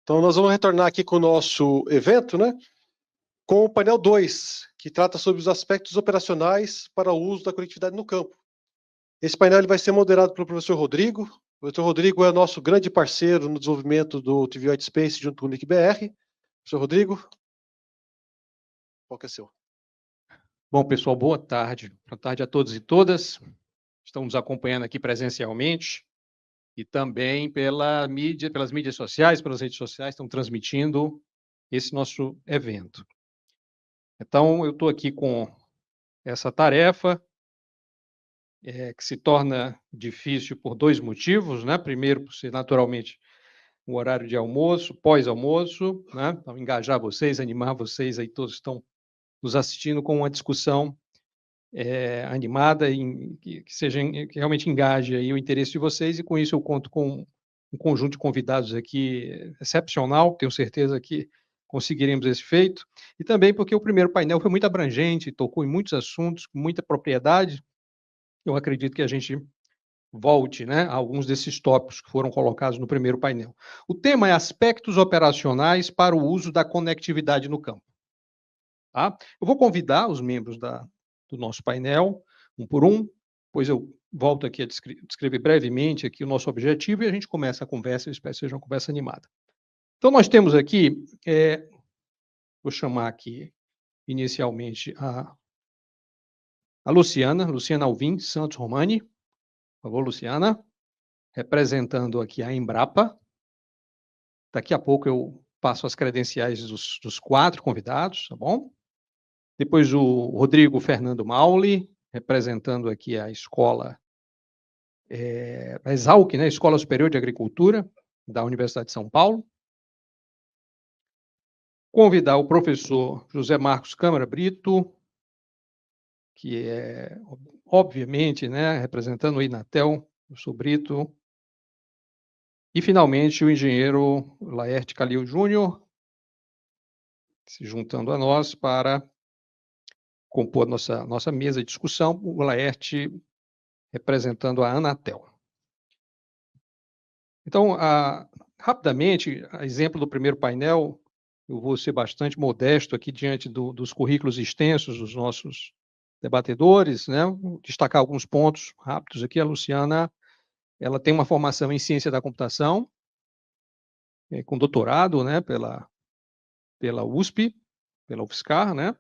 Então, nós vamos retornar aqui com o nosso evento, né? Com o painel 2, que trata sobre os aspectos operacionais para o uso da conectividade no campo. Esse painel ele vai ser moderado pelo professor Rodrigo. O professor Rodrigo é nosso grande parceiro no desenvolvimento do TV White Space junto com o NIC-BR. Professor Rodrigo, qual que é seu? Bom, pessoal, boa tarde. Boa tarde a todos e todas. Estão nos acompanhando aqui presencialmente e também pelas mídias sociais, pelas redes sociais, estão transmitindo esse nosso evento. Então, eu estou aqui com essa tarefa, que se torna difícil por dois motivos, né? Primeiro, por ser naturalmente um horário de almoço, pós-almoço, né? Então, engajar vocês, animar vocês aí, todos estão nos assistindo com uma discussão animada, que realmente engaje aí o interesse de vocês, e com isso eu conto com um conjunto de convidados aqui excepcional, tenho certeza que conseguiremos esse feito, e também porque o primeiro painel foi muito abrangente, tocou em muitos assuntos, com muita propriedade. Eu acredito que a gente volte, né, a alguns desses tópicos que foram colocados no primeiro painel. O tema é aspectos operacionais para o uso da conectividade no campo. Tá? Eu vou convidar os membros do nosso painel, um por um, depois eu volto aqui a descrever brevemente aqui o nosso objetivo e a gente começa a conversa, eu espero que seja uma conversa animada. Então, nós temos aqui, vou chamar aqui inicialmente a Luciana Alvim Santos Romani. Por favor, Luciana, representando aqui a Embrapa. Daqui a pouco eu passo as credenciais dos quatro convidados, tá bom? Depois o Rodrigo Fernando Mauli, representando aqui a escola, a ESALC, né, Escola Superior de Agricultura, da Universidade de São Paulo. Convidar o professor José Marcos Câmara Brito, que é, obviamente, né, representando o Inatel, professor Brito. E, finalmente, o engenheiro Laerte Calil Júnior, se juntando a nós para compor nossa mesa de discussão, o Laerte representando a Anatel. Então, rapidamente, a exemplo do primeiro painel, eu vou ser bastante modesto aqui diante dos currículos extensos dos nossos debatedores, né? Vou destacar alguns pontos rápidos aqui. A Luciana, ela tem uma formação em ciência da computação, com doutorado, né, pela USP, pela UFSCar, né?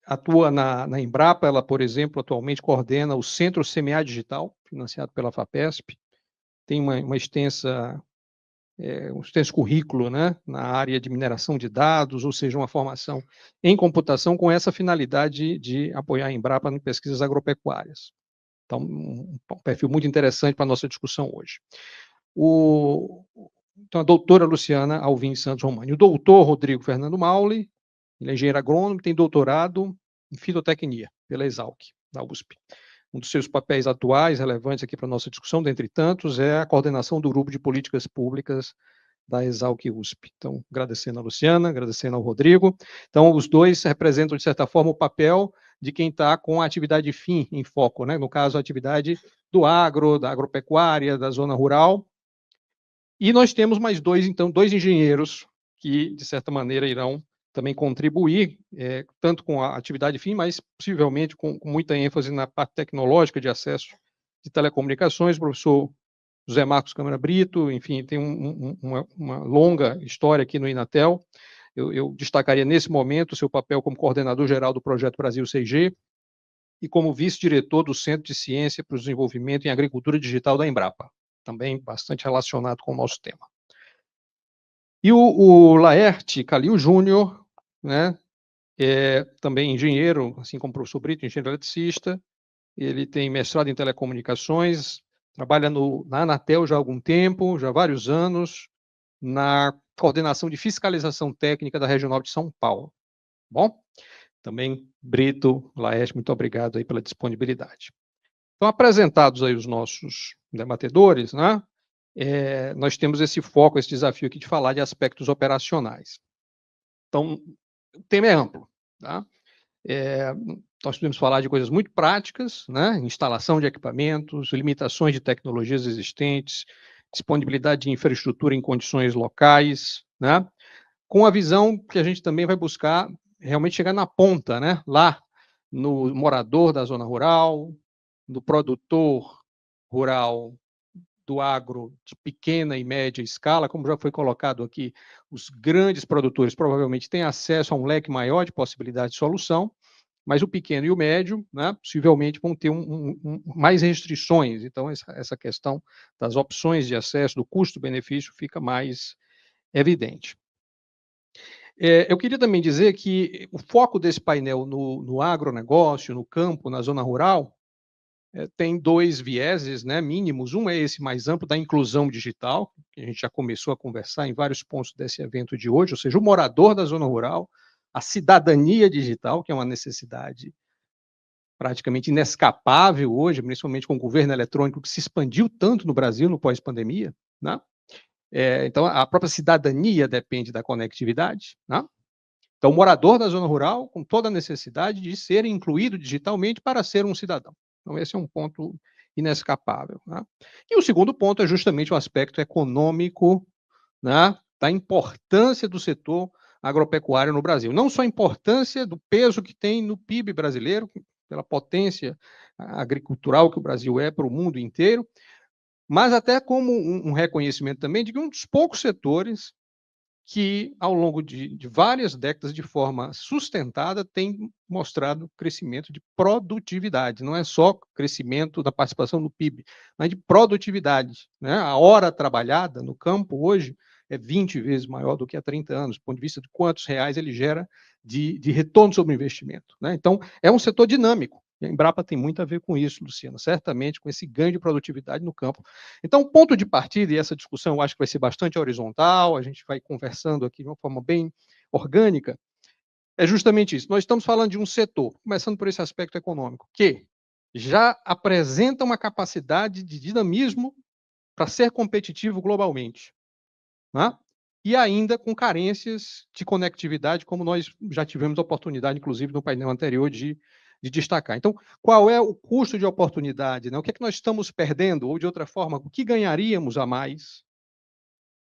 Atua na Embrapa, ela, por exemplo, atualmente coordena o Centro CMA Digital, financiado pela FAPESP, tem um extenso currículo, né, na área de mineração de dados, ou seja, uma formação em computação com essa finalidade de apoiar a Embrapa em pesquisas agropecuárias. Então, um perfil muito interessante para a nossa discussão hoje. Então, a doutora Luciana Alvim Santos Romani. O doutor Rodrigo Fernando Mauli, ele é engenheiro agrônomo, tem doutorado em fitotecnia pela ESALC, da USP. Um dos seus papéis atuais, relevantes aqui para a nossa discussão, dentre tantos, é a coordenação do grupo de políticas públicas da ESALC USP. Então, agradecendo a Luciana, agradecendo ao Rodrigo. Então, os dois representam, de certa forma, o papel de quem está com a atividade fim em foco, né? No caso, a atividade do agro, da agropecuária, da zona rural. E nós temos mais dois engenheiros que, de certa maneira, irão também contribuir, tanto com a atividade fim, mas possivelmente com muita ênfase na parte tecnológica de acesso de telecomunicações. O professor José Marcos Câmara Brito, enfim, tem uma longa história aqui no Inatel. Eu destacaria nesse momento o seu papel como coordenador geral do Projeto Brasil 6G e como vice-diretor do Centro de Ciência para o Desenvolvimento em Agricultura Digital da Embrapa, também bastante relacionado com o nosso tema. E o Laerte Calil Júnior, né, é também engenheiro, assim como o professor Brito, engenheiro eletricista. Ele tem mestrado em telecomunicações, trabalha na Anatel já há algum tempo, já há vários anos, na coordenação de fiscalização técnica da Regional de São Paulo. Bom, também Brito, Laerte, muito obrigado aí pela disponibilidade. Então, apresentados aí os nossos debatedores, né, nós temos esse foco, esse desafio aqui de falar de aspectos operacionais. Então, o tema é amplo, tá? Nós podemos falar de coisas muito práticas, né? Instalação de equipamentos, limitações de tecnologias existentes, disponibilidade de infraestrutura em condições locais, né? Com a visão que a gente também vai buscar realmente chegar na ponta, né? Lá no morador da zona rural, no produtor rural do agro de pequena e média escala, como já foi colocado aqui, os grandes produtores provavelmente têm acesso a um leque maior de possibilidades de solução, mas o pequeno e o médio, né, possivelmente vão ter mais restrições. Então, essa questão das opções de acesso, do custo-benefício, fica mais evidente. Eu queria também dizer que o foco desse painel no agronegócio, no campo, na zona rural, tem dois vieses, né, mínimos. Um é esse mais amplo da inclusão digital, que a gente já começou a conversar em vários pontos desse evento de hoje, ou seja, o morador da zona rural, a cidadania digital, que é uma necessidade praticamente inescapável hoje, principalmente com o governo eletrônico que se expandiu tanto no Brasil no pós-pandemia, né? Então, a própria cidadania depende da conectividade, né? Então, o morador da zona rural, com toda a necessidade de ser incluído digitalmente para ser um cidadão. Então, esse é um ponto inescapável, né? E o segundo ponto é justamente o aspecto econômico, né, da importância do setor agropecuário no Brasil. Não só a importância do peso que tem no PIB brasileiro, pela potência agricultural que o Brasil é para o mundo inteiro, mas até como um reconhecimento também de que um dos poucos setores que, ao longo de várias décadas, de forma sustentada, tem mostrado crescimento de produtividade. Não é só crescimento da participação no PIB, mas de produtividade, né? A hora trabalhada no campo hoje é 20 vezes maior do que há 30 anos, do ponto de vista de quantos reais ele gera de retorno sobre o investimento, né? Então, é um setor dinâmico. E a Embrapa tem muito a ver com isso, Luciana, certamente com esse ganho de produtividade no campo. Então, o ponto de partida, e essa discussão eu acho que vai ser bastante horizontal, a gente vai conversando aqui de uma forma bem orgânica, é justamente isso. Nós estamos falando de um setor, começando por esse aspecto econômico, que já apresenta uma capacidade de dinamismo para ser competitivo globalmente, né? E ainda com carências de conectividade, como nós já tivemos a oportunidade, inclusive, no painel anterior, de destacar. Então, qual é o custo de oportunidade, né? O que é que nós estamos perdendo? Ou, de outra forma, o que ganharíamos a mais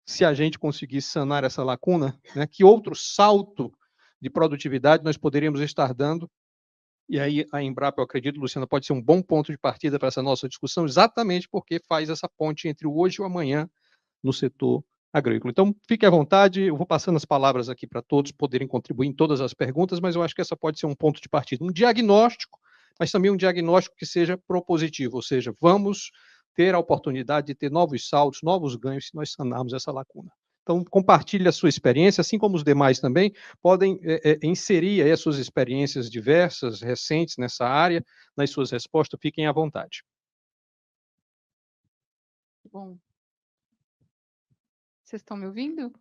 se a gente conseguisse sanar essa lacuna, né? Que outro salto de produtividade nós poderíamos estar dando? E aí a Embrapa, eu acredito, Luciana, pode ser um bom ponto de partida para essa nossa discussão, exatamente porque faz essa ponte entre o hoje e o amanhã no setor agrícola. Então, fique à vontade, eu vou passando as palavras aqui para todos poderem contribuir em todas as perguntas, mas eu acho que essa pode ser um ponto de partida, um diagnóstico, mas também um diagnóstico que seja propositivo, ou seja, vamos ter a oportunidade de ter novos saltos, novos ganhos, se nós sanarmos essa lacuna. Então, compartilhe a sua experiência, assim como os demais também podem inserir aí as suas experiências diversas, recentes nessa área, nas suas respostas, fiquem à vontade. Bom, vocês estão me ouvindo?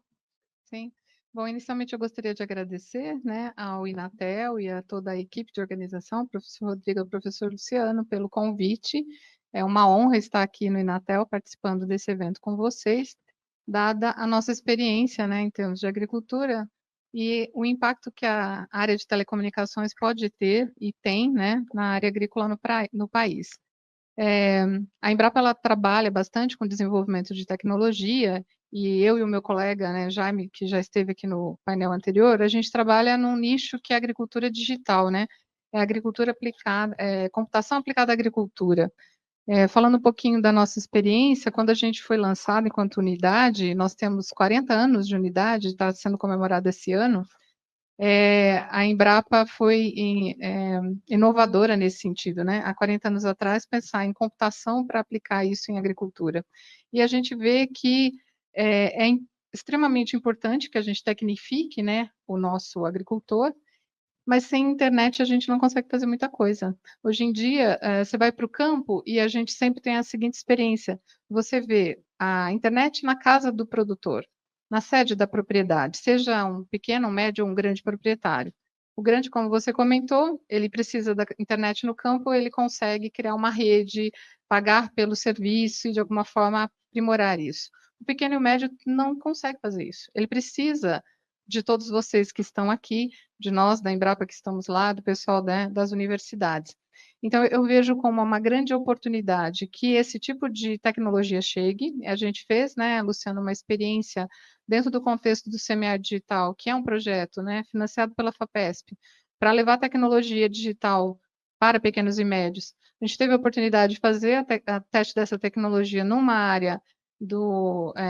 Sim. Bom, inicialmente eu gostaria de agradecer, né, ao Inatel e a toda a equipe de organização, professor Rodrigo e professor Luciano, pelo convite. É uma honra estar aqui no Inatel participando desse evento com vocês, dada a nossa experiência, né, em termos de agricultura e o impacto que a área de telecomunicações pode ter e tem, né, na área agrícola no país. A Embrapa ela trabalha bastante com desenvolvimento de tecnologia e eu e o meu colega, né, Jaime, que já esteve aqui no painel anterior, a gente trabalha num nicho que é a agricultura digital, né? É agricultura aplicada, computação aplicada à agricultura. Falando um pouquinho da nossa experiência, quando a gente foi lançado enquanto unidade, nós temos 40 anos de unidade, está sendo comemorado esse ano. A Embrapa foi inovadora nesse sentido, né? Há 40 anos atrás, pensar em computação para aplicar isso em agricultura. E a gente vê que é extremamente importante que a gente tecnifique, né, o nosso agricultor, mas sem internet a gente não consegue fazer muita coisa. Hoje em dia, você vai para o campo e a gente sempre tem a seguinte experiência: você vê a internet na casa do produtor, na sede da propriedade, seja um pequeno, um médio ou um grande proprietário. O grande, como você comentou, ele precisa da internet no campo, ele consegue criar uma rede, pagar pelo serviço e, de alguma forma, aprimorar isso. O pequeno e o médio não consegue fazer isso. Ele precisa de todos vocês que estão aqui, de nós da Embrapa que estamos lá, do pessoal, né, das universidades. Então, eu vejo como uma grande oportunidade que esse tipo de tecnologia chegue. A gente fez, né, Luciano, uma experiência dentro do contexto do Semear Digital, que é um projeto, né, financiado pela FAPESP, para levar tecnologia digital para pequenos e médios. A gente teve a oportunidade de fazer a teste dessa tecnologia numa área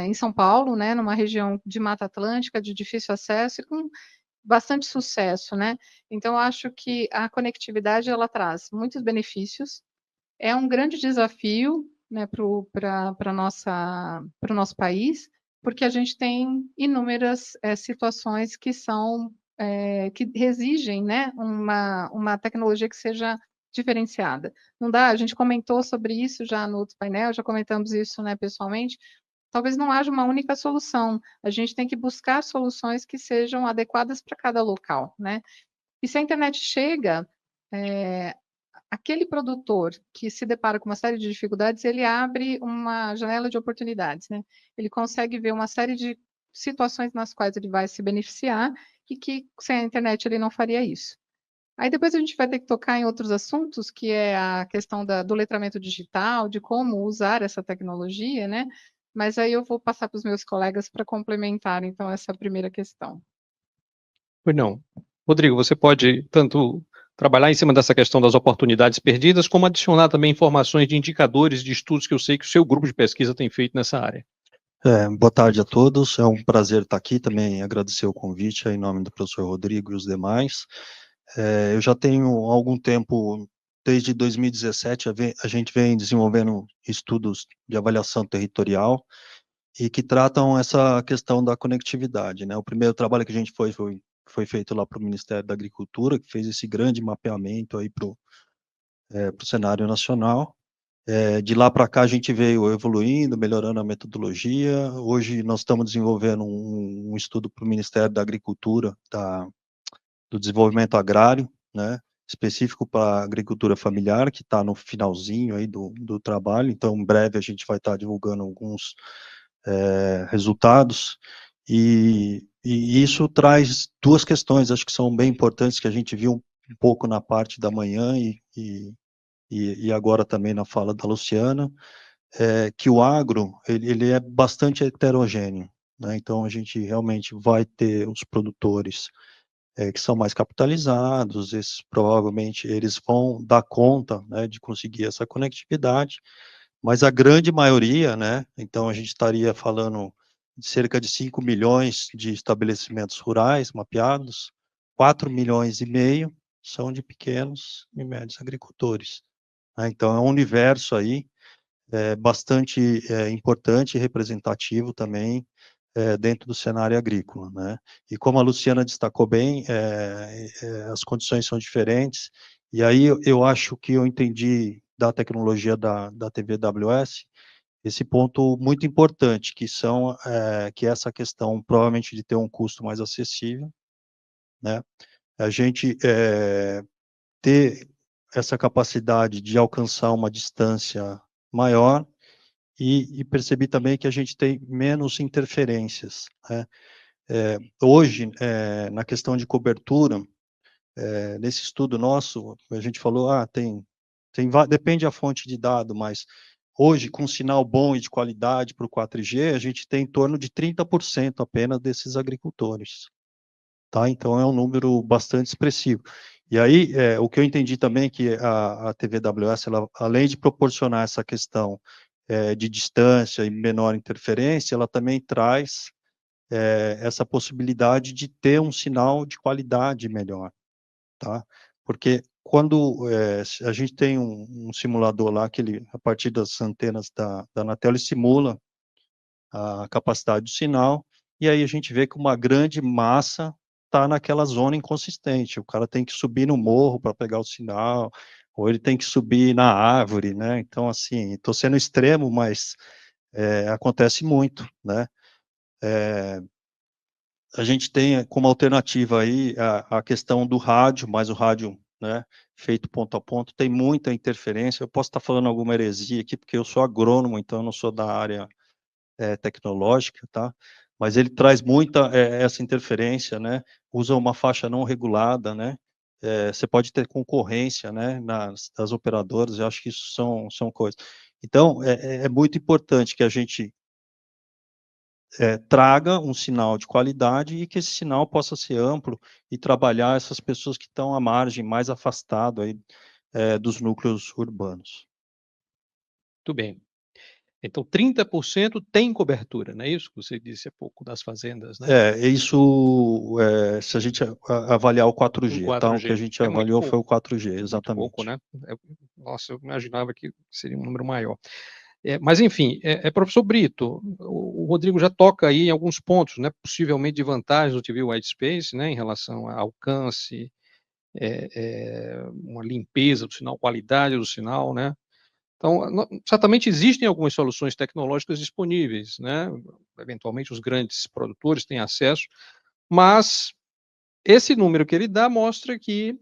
em São Paulo, né, numa região de Mata Atlântica, de difícil acesso, e com bastante sucesso, né? Então, eu acho que a conectividade, ela traz muitos benefícios, é um grande desafio, né, para o nosso país, porque a gente tem inúmeras situações que que exigem, né, uma tecnologia que seja diferenciada. Não dá, a gente comentou sobre isso já no outro painel, já comentamos isso, né, pessoalmente. Talvez não haja uma única solução. A gente tem que buscar soluções que sejam adequadas para cada local, né? E se a internet chega, aquele produtor que se depara com uma série de dificuldades, ele abre uma janela de oportunidades, né? Ele consegue ver uma série de situações nas quais ele vai se beneficiar e que sem a internet ele não faria isso. Aí depois a gente vai ter que tocar em outros assuntos, que é a questão do letramento digital, de como usar essa tecnologia, né? Mas aí eu vou passar para os meus colegas para complementar, então, essa primeira questão. Pois não. Rodrigo, você pode tanto trabalhar em cima dessa questão das oportunidades perdidas, como adicionar também informações de indicadores de estudos que eu sei que o seu grupo de pesquisa tem feito nessa área. Boa tarde a todos, é um prazer estar aqui, também agradecer o convite em nome do professor Rodrigo e os demais. Eu já tenho algum tempo, desde 2017, a gente vem desenvolvendo estudos de avaliação territorial e que tratam essa questão da conectividade, né? O primeiro trabalho que a gente foi feito lá para o Ministério da Agricultura, que fez esse grande mapeamento aí para o cenário nacional. De lá para cá a gente veio evoluindo, melhorando a metodologia. Hoje nós estamos desenvolvendo um estudo para o Ministério da Agricultura, do Desenvolvimento Agrário, né, específico para a agricultura familiar, que está no finalzinho aí do trabalho. Então, em breve a gente vai estar divulgando alguns resultados. E isso traz duas questões, acho que são bem importantes, que a gente viu um pouco na parte da manhã e agora também na fala da Luciana, que o agro, ele é bastante heterogêneo, né? Então, a gente realmente vai ter os produtores que são mais capitalizados, esses provavelmente eles vão dar conta, né, de conseguir essa conectividade, mas a grande maioria, né, então a gente estaria falando de cerca de 5 milhões de estabelecimentos rurais mapeados, 4,5 milhões são de pequenos e médios agricultores, né? Então é um universo aí bastante importante e representativo também dentro do cenário agrícola, né? E como a Luciana destacou bem, as condições são diferentes, e aí eu acho que eu entendi da tecnologia da TVWS esse ponto muito importante, que é essa questão provavelmente de ter um custo mais acessível, né? A gente ter essa capacidade de alcançar uma distância maior e percebi também que a gente tem menos interferências, né? Hoje, na questão de cobertura, nesse estudo nosso, a gente falou, depende da fonte de dado, mas hoje, com sinal bom e de qualidade para o 4G, a gente tem em torno de 30% apenas desses agricultores, tá? Então, é um número bastante expressivo. E aí, o que eu entendi também é que a TVWS, ela, além de proporcionar essa questão de distância e menor interferência, ela também traz essa possibilidade de ter um sinal de qualidade melhor, tá? Porque quando a gente tem um simulador lá, que ele, a partir das antenas da Anatel, ele simula a capacidade do sinal, e aí a gente vê que uma grande massa está naquela zona inconsistente. O cara tem que subir no morro para pegar o sinal, ou ele tem que subir na árvore, né? Então, assim, estou sendo extremo, mas acontece muito, né? A gente tem como alternativa aí a questão do rádio, mas o rádio, né, feito ponto a ponto, tem muita interferência. Eu posso estar falando alguma heresia aqui, porque eu sou agrônomo, então eu não sou da área tecnológica, tá? Mas ele traz muita essa interferência, né? Usa uma faixa não regulada, né? você pode ter concorrência, né, das operadoras, eu acho que isso são coisas. Então, é muito importante que a gente traga um sinal de qualidade e que esse sinal possa ser amplo e trabalhar essas pessoas que estão à margem, mais afastado aí, dos núcleos urbanos. Muito bem. Então, 30% tem cobertura, não é isso que você disse há pouco, das fazendas, né? Isso, se a gente avaliar o 4G, O tá? O que 4G. a gente É muito avaliou foi o pouco. 4G, exatamente. Muito pouco, né? Nossa, eu imaginava que seria um número maior. Mas, enfim, professor Brito, o Rodrigo já toca aí em alguns pontos, né? Possivelmente de vantagens do TV White Space, né? Em relação a alcance, uma limpeza do sinal, qualidade do sinal, né? Então, certamente existem algumas soluções tecnológicas disponíveis, né? Eventualmente os grandes produtores têm acesso, mas esse número que ele dá mostra que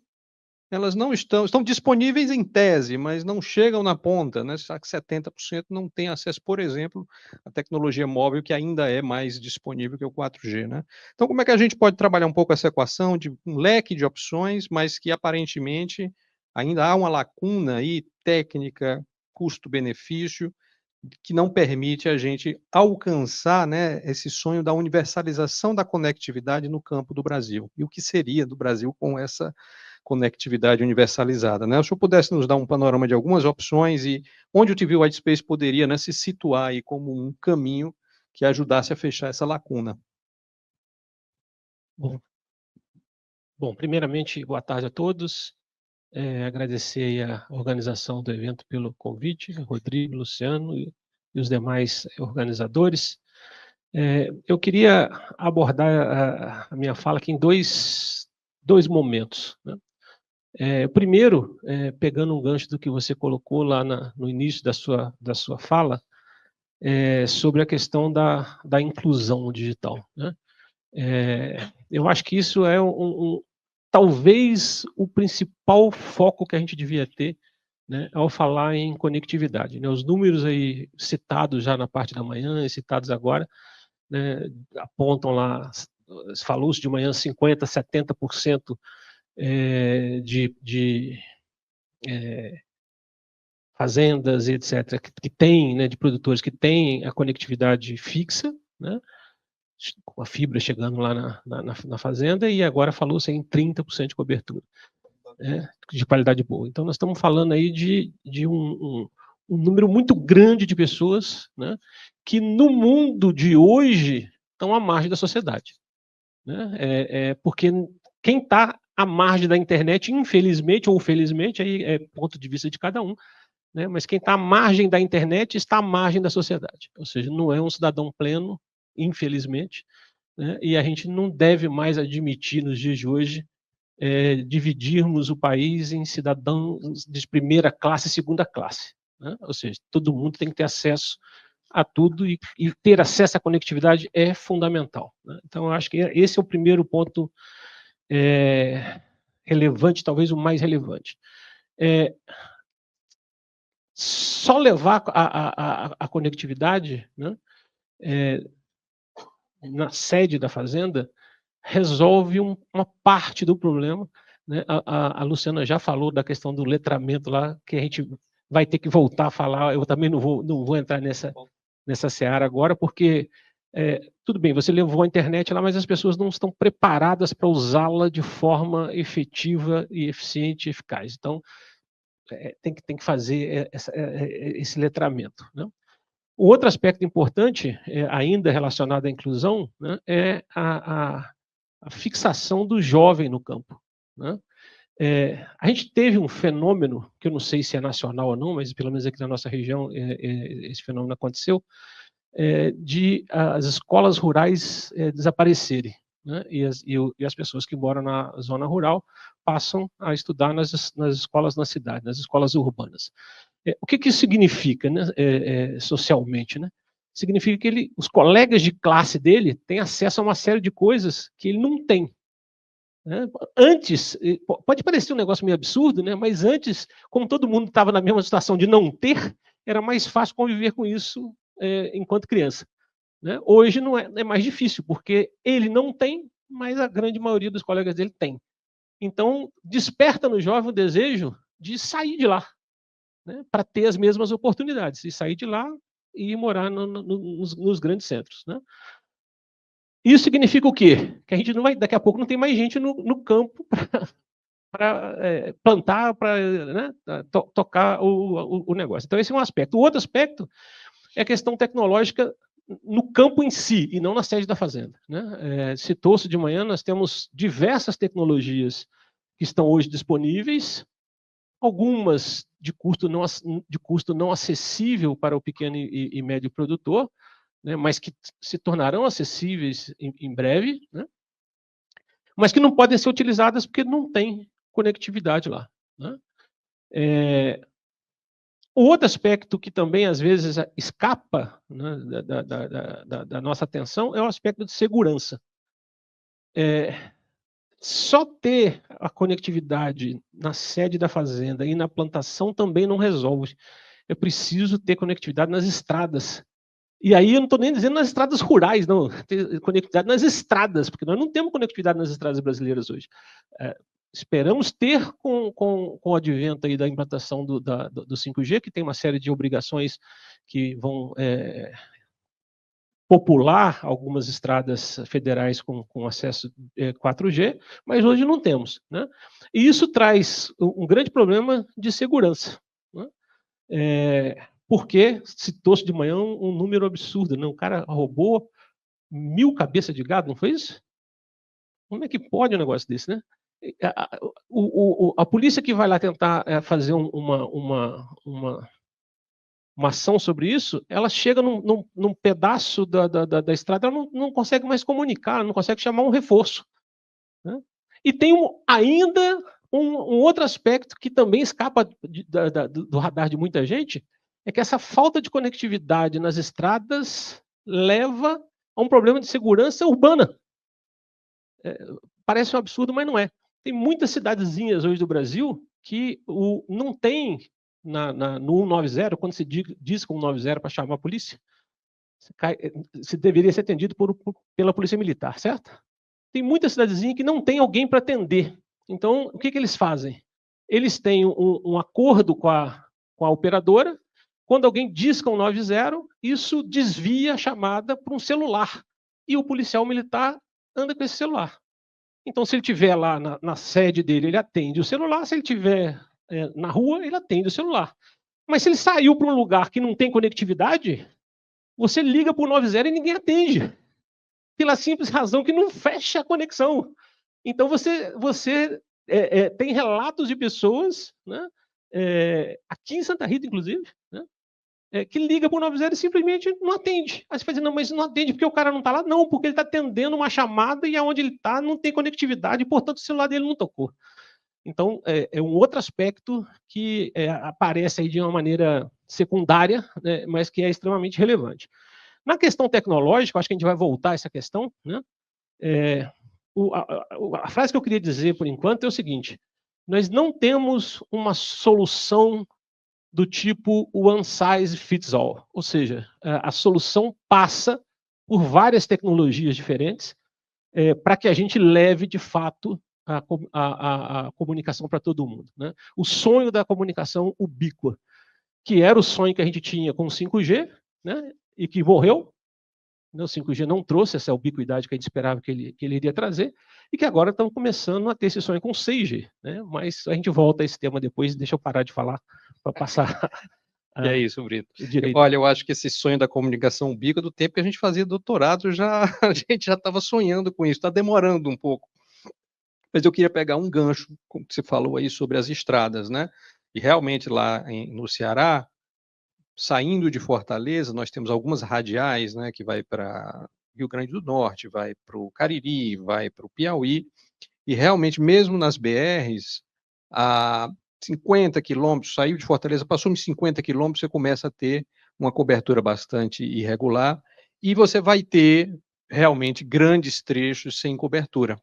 elas não estão disponíveis em tese, mas não chegam na ponta, né? Já que 70% não tem acesso, por exemplo, à tecnologia móvel, que ainda é mais disponível que o 4G, né? Então, como é que a gente pode trabalhar um pouco essa equação de um leque de opções, mas que aparentemente ainda há uma lacuna aí técnica, custo-benefício, que não permite a gente alcançar, né, esse sonho da universalização da conectividade no campo do Brasil. E o que seria do Brasil com essa conectividade universalizada, né? Se o senhor pudesse nos dar um panorama de algumas opções e onde o TV White Space poderia, né, se situar aí como um caminho que ajudasse a fechar essa lacuna. Bom, primeiramente, boa tarde a todos. Agradecer aí a organização do evento pelo convite, Rodrigo, Luciano e os demais organizadores. Eu queria abordar a minha fala aqui em dois momentos, né? Primeiro, pegando um gancho do que você colocou lá no início da sua fala, sobre a questão da inclusão digital, né? Eu acho que isso é talvez o principal foco que a gente devia ter, né, ao falar em conectividade, né? Os números aí citados já na parte da manhã e citados agora, né, apontam lá, falou-se de manhã 50%, 70% de fazendas e etc., que tem, né, de produtores que têm a conectividade fixa, né, com a fibra chegando lá na fazenda, e agora falou-se em 30% de cobertura, né, de qualidade boa. Então, nós estamos falando aí de um número muito grande de pessoas, né, que no mundo de hoje estão à margem da sociedade, né, porque quem está à margem da internet, infelizmente ou felizmente, aí é ponto de vista de cada um, né, mas quem está à margem da internet está à margem da sociedade, ou seja, não é um cidadão pleno, infelizmente, né, e a gente não deve mais admitir nos dias de hoje dividirmos o país em cidadãos de primeira classe e segunda classe, né? Ou seja, todo mundo tem que ter acesso a tudo e ter acesso à conectividade é fundamental, né? Então, eu acho que esse é o primeiro ponto relevante, talvez o mais relevante. Só levar a conectividade, né, na sede da fazenda resolve uma parte do problema, né? A Luciana já falou da questão do letramento lá, que a gente vai ter que voltar a falar. Eu também não vou entrar nessa seara agora, porque tudo bem, você levou a internet lá, mas as pessoas não estão preparadas para usá-la de forma efetiva e eficiente e eficaz. Então, tem que fazer esse letramento, né? O outro aspecto importante, ainda relacionado à inclusão, né, é a fixação do jovem no campo, né? A gente teve um fenômeno, que eu não sei se é nacional ou não, mas pelo menos aqui na nossa região esse fenômeno aconteceu, de as escolas rurais desaparecerem, né? E as pessoas que moram na zona rural passam a estudar nas escolas na cidade, nas escolas urbanas. O que isso significa, né, socialmente, né? Significa que os colegas de classe dele têm acesso a uma série de coisas que ele não tem, né? Antes, pode parecer um negócio meio absurdo, né? Mas antes, como todo mundo estava na mesma situação de não ter, era mais fácil conviver com isso enquanto criança, né? Hoje não é mais difícil, porque ele não tem, mas a grande maioria dos colegas dele tem. Então, desperta no jovem o desejo de sair de lá, né, para ter as mesmas oportunidades, e sair de lá e ir morar nos grandes centros, né? Isso significa o quê? Que a gente não vai, daqui a pouco não tem mais gente no campo para plantar, para, né, tocar o negócio. Então, esse é um aspecto. O outro aspecto é a questão tecnológica no campo em si, e não na sede da fazenda, né? Citou-se de manhã, nós temos diversas tecnologias que estão hoje disponíveis, algumas de custo não acessível para o pequeno e médio produtor, né, mas que se tornarão acessíveis em breve, né, mas que não podem ser utilizadas porque não tem conectividade lá, né? O outro aspecto que também às vezes escapa, né, da nossa atenção é o aspecto de segurança. Só ter a conectividade na sede da fazenda e na plantação também não resolve. É preciso ter conectividade nas estradas. E aí eu não estou nem dizendo nas estradas rurais, não. Ter conectividade nas estradas, porque nós não temos conectividade nas estradas brasileiras hoje. Esperamos ter com o advento aí da implantação do 5G, que tem uma série de obrigações que vão popular algumas estradas federais com acesso 4G, mas hoje não temos, né? E isso traz um grande problema de segurança, né? Porque citou-se de manhã um número absurdo, né? O cara roubou 1000 cabeças de gado, não foi isso? Como é que pode um negócio desse, né? A polícia que vai lá tentar fazer uma ação sobre isso, ela chega num pedaço da estrada, ela não consegue mais comunicar, não consegue chamar um reforço, né? E tem ainda um outro aspecto que também escapa do radar de muita gente, é que essa falta de conectividade nas estradas leva a um problema de segurança urbana. Parece um absurdo, mas não é. Tem muitas cidadezinhas hoje do Brasil que não tem no 190, quando se diz com 190 para chamar a polícia, se deveria ser atendido pela polícia militar, certo? Tem muita cidadezinha que não tem alguém para atender. Então, o que eles fazem? Eles têm um acordo com a operadora. Quando alguém disca 190, isso desvia a chamada para um celular. E o policial militar anda com esse celular. Então, se ele estiver lá na sede dele, ele atende o celular. Se ele estiver na rua, ele atende o celular. Mas se ele saiu para um lugar que não tem conectividade, você liga para o 90 e ninguém atende. Pela simples razão que não fecha a conexão. Então, você tem relatos de pessoas, né, aqui em Santa Rita, inclusive, né, que liga para o 90 e simplesmente não atende. Aí você fala assim, não, mas não atende porque o cara não está lá? Não, porque ele está atendendo uma chamada e aonde ele está não tem conectividade, e, portanto, o celular dele não tocou. Então, é um outro aspecto que aparece aí de uma maneira secundária, né, mas que é extremamente relevante. Na questão tecnológica, acho que a gente vai voltar a essa questão, né? A frase que eu queria dizer, por enquanto, é o seguinte: nós não temos uma solução do tipo one size fits all, ou seja, a solução passa por várias tecnologias diferentes para que a gente leve, de fato, a comunicação para todo mundo, né? O sonho da comunicação ubíqua, que era o sonho que a gente tinha com o 5G, né, e que morreu. O 5G não trouxe essa ubiquidade que a gente esperava que ele iria trazer, e que agora estão começando a ter esse sonho com 6G, né? Mas a gente volta a esse tema depois, deixa eu parar de falar para passar. E é isso, Brito. Direito. Olha, eu acho que esse sonho da comunicação ubíqua, do tempo que a gente fazia doutorado, a gente já estava sonhando com isso, está demorando um pouco. Mas eu queria pegar um gancho, como você falou aí, sobre as estradas, né? E realmente lá no Ceará, saindo de Fortaleza, nós temos algumas radiais, né, que vai para Rio Grande do Norte, vai para o Cariri, vai para o Piauí, e realmente, mesmo nas BRs, a 50 quilômetros, saiu de Fortaleza, passou uns 50 quilômetros, você começa a ter uma cobertura bastante irregular, e você vai ter realmente grandes trechos sem cobertura,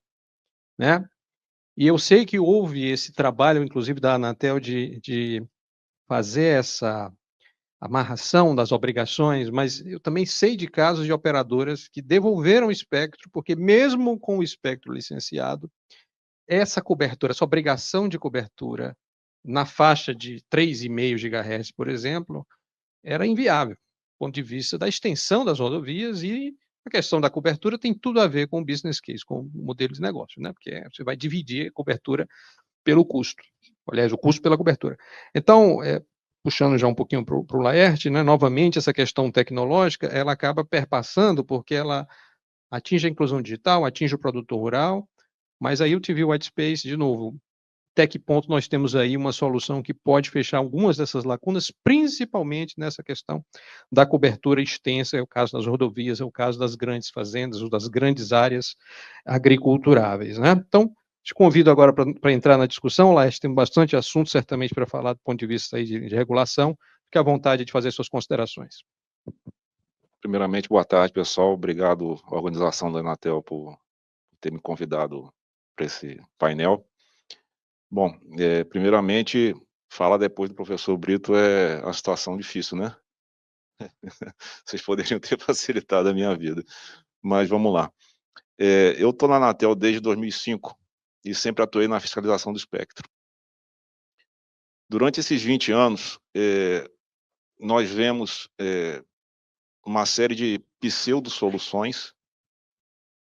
né? E eu sei que houve esse trabalho, inclusive da Anatel, de fazer essa amarração das obrigações, mas eu também sei de casos de operadoras que devolveram o espectro, porque mesmo com o espectro licenciado, essa cobertura, essa obrigação de cobertura na faixa de 3,5 GHz, por exemplo, era inviável, do ponto de vista da extensão das rodovias, e a questão da cobertura tem tudo a ver com o business case, com o modelo de negócio, né? Porque você vai dividir a cobertura pelo custo, aliás, o custo pela cobertura. Então, puxando já um pouquinho para o Laerte, né? Novamente, essa questão tecnológica, ela acaba perpassando, porque ela atinge a inclusão digital, atinge o produtor rural, mas aí o TV White Space, de novo, até que ponto nós temos aí uma solução que pode fechar algumas dessas lacunas, principalmente nessa questão da cobertura extensa, é o caso das rodovias, é o caso das grandes fazendas, ou das grandes áreas agriculturáveis, né? Então, te convido agora para entrar na discussão, Laércio, tem bastante assunto, certamente, para falar do ponto de vista aí de regulação, fique à vontade de fazer suas considerações. Primeiramente, boa tarde, pessoal, obrigado à organização da Anatel por ter me convidado para esse painel. Bom, primeiramente, falar depois do professor Brito é uma situação difícil, né? Vocês poderiam ter facilitado a minha vida, mas vamos lá. Eu estou na Anatel desde 2005 e sempre atuei na fiscalização do espectro. Durante esses 20 anos, nós vemos uma série de pseudo-soluções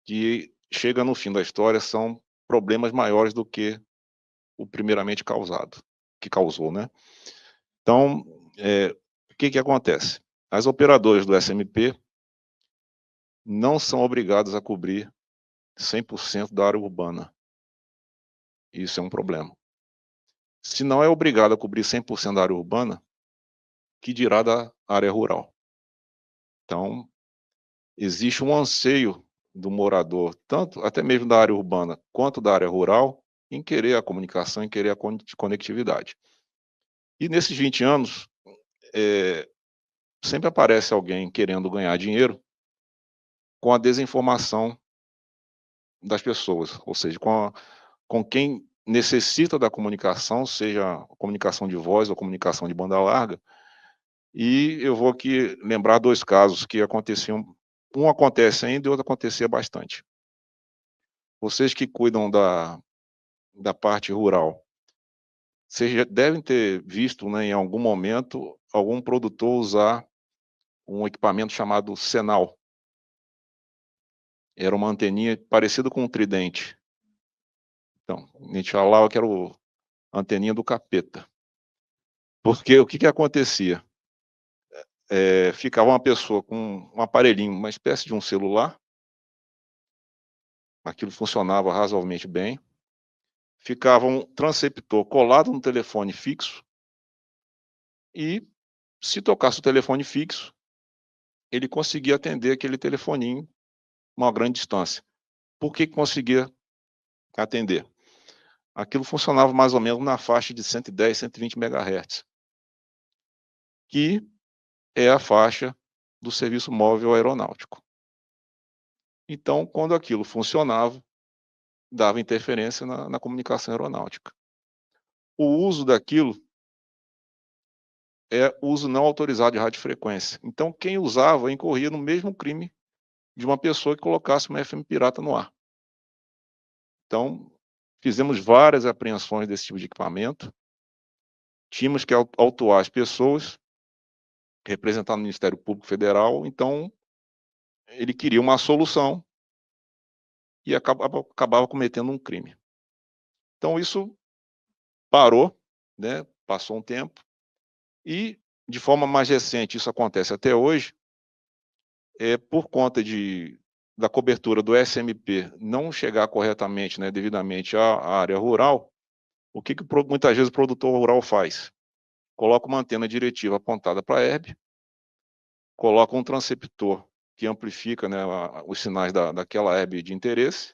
que chega no fim da história, são problemas maiores do que o primeiramente que causou, né? Então, o que acontece? As operadoras do SMP não são obrigadas a cobrir 100% da área urbana. Isso é um problema. Se não é obrigado a cobrir 100% da área urbana, que dirá da área rural? Então, existe um anseio do morador, tanto até mesmo da área urbana quanto da área rural, em querer a comunicação, em querer a conectividade. E nesses 20 anos, sempre aparece alguém querendo ganhar dinheiro com a desinformação das pessoas, ou seja, com quem necessita da comunicação, seja comunicação de voz ou comunicação de banda larga. E eu vou aqui lembrar 2 casos que aconteciam, um acontece ainda e outro acontecia bastante. Vocês que cuidam da parte rural, vocês já devem ter visto, né, em algum momento, algum produtor usar um equipamento chamado Senal. Era uma anteninha parecida com um tridente. Então, a gente falava que era a anteninha do capeta. Porque o que acontecia? Ficava uma pessoa com um aparelhinho, uma espécie de um celular, aquilo funcionava razoavelmente bem, ficava um transceptor colado no telefone fixo, e se tocasse o telefone fixo, ele conseguia atender aquele telefoninho uma grande distância. Por que conseguia atender? Aquilo funcionava mais ou menos na faixa de 110, 120 MHz, que é a faixa do serviço móvel aeronáutico. Então, quando aquilo funcionava, dava interferência na comunicação aeronáutica. O uso daquilo é uso não autorizado de radiofrequência. Então, quem usava incorria no mesmo crime de uma pessoa que colocasse uma FM pirata no ar. Então, fizemos várias apreensões desse tipo de equipamento, tínhamos que autuar as pessoas, representar no Ministério Público Federal, então ele queria uma solução e acabava cometendo um crime. Então, isso parou, né? Passou um tempo, e de forma mais recente, isso acontece até hoje, por conta da cobertura do SMP não chegar corretamente, né, devidamente à área rural, o que muitas vezes o produtor rural faz? Coloca uma antena diretiva apontada para a herb, coloca um transceptor que amplifica, né, os sinais daquela herb de interesse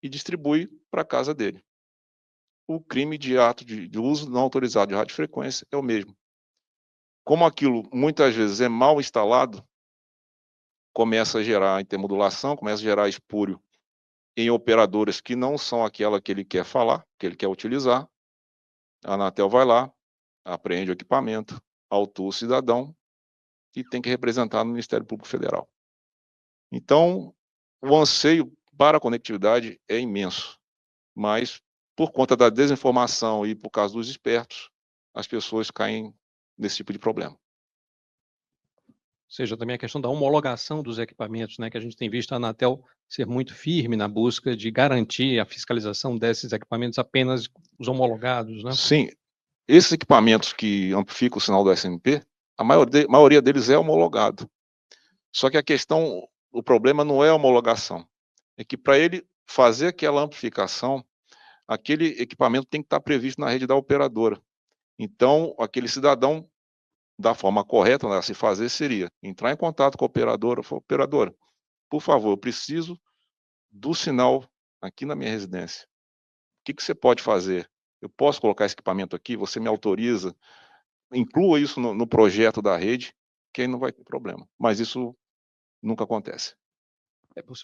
e distribui para a casa dele. O crime de ato de uso não autorizado de radiofrequência é o mesmo. Como aquilo muitas vezes é mal instalado, começa a gerar intermodulação, começa a gerar espúrio em operadoras que não são aquela que ele quer falar, que ele quer utilizar. A Anatel vai lá, apreende o equipamento, autua o cidadão e tem que representar no Ministério Público Federal. Então, o anseio para a conectividade é imenso, mas por conta da desinformação e por causa dos espertos, as pessoas caem nesse tipo de problema. Ou seja, também a questão da homologação dos equipamentos, né, que a gente tem visto a Anatel ser muito firme na busca de garantir a fiscalização desses equipamentos apenas os homologados, né? Sim, esses equipamentos que amplificam o sinal do SMP, a maioria deles é homologado. Só que a questão, o problema não é a homologação, é que para ele fazer aquela amplificação, aquele equipamento tem que estar previsto na rede da operadora. Então, aquele cidadão, da forma correta a se fazer, seria entrar em contato com a operadora, falar, operadora, por favor, eu preciso do sinal aqui na minha residência. O que você pode fazer? Eu posso colocar esse equipamento aqui? Você me autoriza? Inclua isso no projeto da rede, que aí não vai ter problema. Mas isso nunca acontece.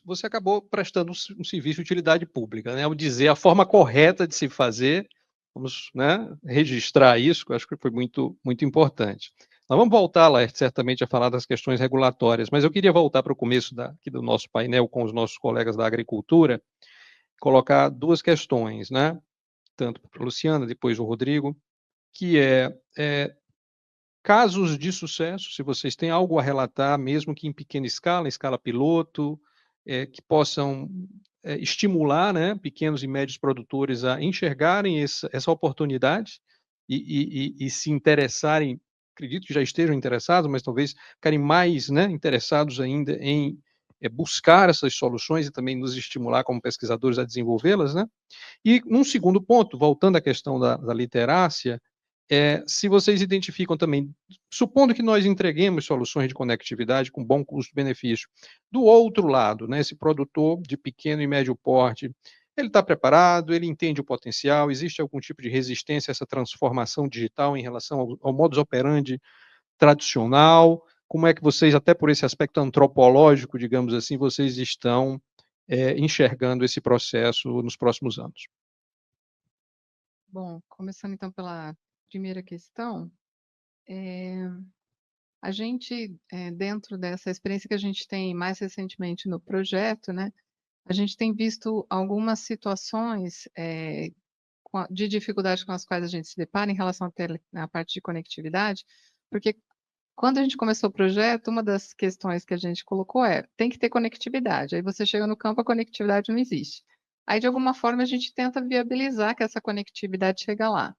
Você acabou prestando um serviço de utilidade pública, né? Ao dizer a forma correta de se fazer, vamos, né, registrar isso, que eu acho que foi muito, muito importante. Nós vamos voltar lá, certamente, a falar das questões regulatórias, mas eu queria voltar para o começo aqui do nosso painel com os nossos colegas da agricultura, colocar duas questões, né? Tanto para a Luciana, depois o Rodrigo, que casos de sucesso, se vocês têm algo a relatar, mesmo que em pequena escala, em escala piloto, que possam estimular, né, pequenos e médios produtores a enxergarem essa oportunidade e se interessarem, acredito que já estejam interessados, mas talvez ficarem mais, né, interessados ainda em buscar essas soluções e também nos estimular como pesquisadores a desenvolvê-las, né? E num segundo ponto, voltando à questão da literácia, se vocês identificam também, supondo que nós entreguemos soluções de conectividade com bom custo-benefício, do outro lado, né, esse produtor de pequeno e médio porte, ele está preparado, ele entende o potencial, existe algum tipo de resistência a essa transformação digital em relação ao modus operandi tradicional? Como é que vocês, até por esse aspecto antropológico, digamos assim, vocês estão enxergando esse processo nos próximos anos? Bom, começando então pela primeira questão, a gente, dentro dessa experiência que a gente tem mais recentemente no projeto, né, a gente tem visto algumas situações de dificuldade com as quais a gente se depara em relação à parte de conectividade, porque quando a gente começou o projeto, uma das questões que a gente colocou tem que ter conectividade. Aí você chega no campo, a conectividade não existe. Aí, de alguma forma, a gente tenta viabilizar que essa conectividade chegue lá.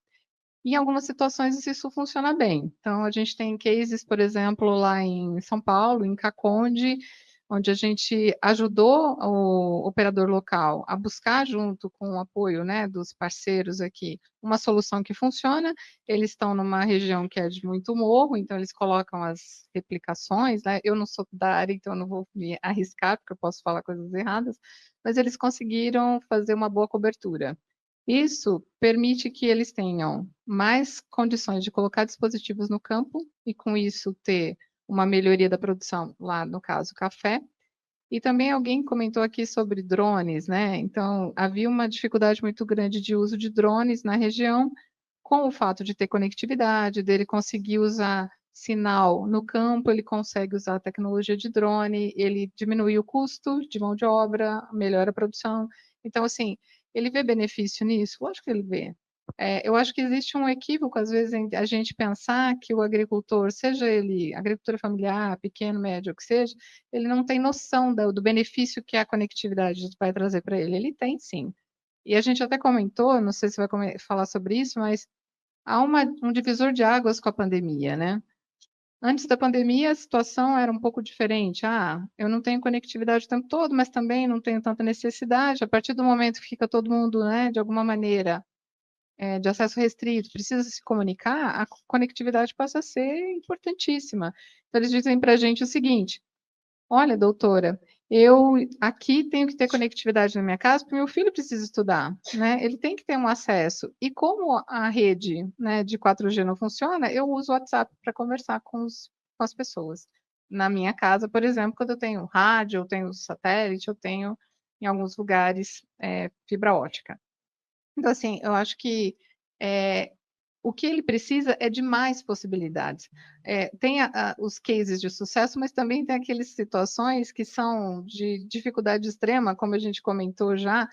Em algumas situações isso funciona bem. Então, a gente tem cases, por exemplo, lá em São Paulo, em Caconde, onde a gente ajudou o operador local a buscar, junto com o apoio, né, dos parceiros aqui, uma solução que funciona. Eles estão numa região que é de muito morro, então eles colocam as replicações, né? Eu não sou da área, então eu não vou me arriscar, porque eu posso falar coisas erradas, mas eles conseguiram fazer uma boa cobertura. Isso permite que eles tenham mais condições de colocar dispositivos no campo e, com isso, ter uma melhoria da produção, lá no caso, café. E também alguém comentou aqui sobre drones, né? Então, havia uma dificuldade muito grande de uso de drones na região, com o fato de ter conectividade, dele conseguir usar sinal no campo, ele consegue usar a tecnologia de drone, ele diminui o custo de mão de obra, melhora a produção. Então, assim, ele vê benefício nisso? Lógico que ele vê. Eu acho que existe um equívoco, às vezes, em a gente pensar que o agricultor, seja ele agricultura familiar, pequeno, médio, o que seja, ele não tem noção do benefício que a conectividade vai trazer para ele. Ele tem, sim. E a gente até comentou, não sei se vai falar sobre isso, mas há um divisor de águas com a pandemia, né? Antes da pandemia, a situação era um pouco diferente. Eu não tenho conectividade o tempo todo, mas também não tenho tanta necessidade. A partir do momento que fica todo mundo, né, de alguma maneira, de acesso restrito, precisa se comunicar, a conectividade passa a ser importantíssima. Então, eles dizem para a gente o seguinte: olha, doutora, eu aqui tenho que ter conectividade na minha casa, porque meu filho precisa estudar, né? Ele tem que ter um acesso. E como a rede, né, de 4G não funciona, eu uso o WhatsApp para conversar com as pessoas. Na minha casa, por exemplo, quando eu tenho rádio, eu tenho satélite, eu tenho, em alguns lugares, fibra ótica. Então, assim, eu acho que o que ele precisa é de mais possibilidades. Tem os cases de sucesso, mas também tem aquelas situações que são de dificuldade extrema, como a gente comentou já,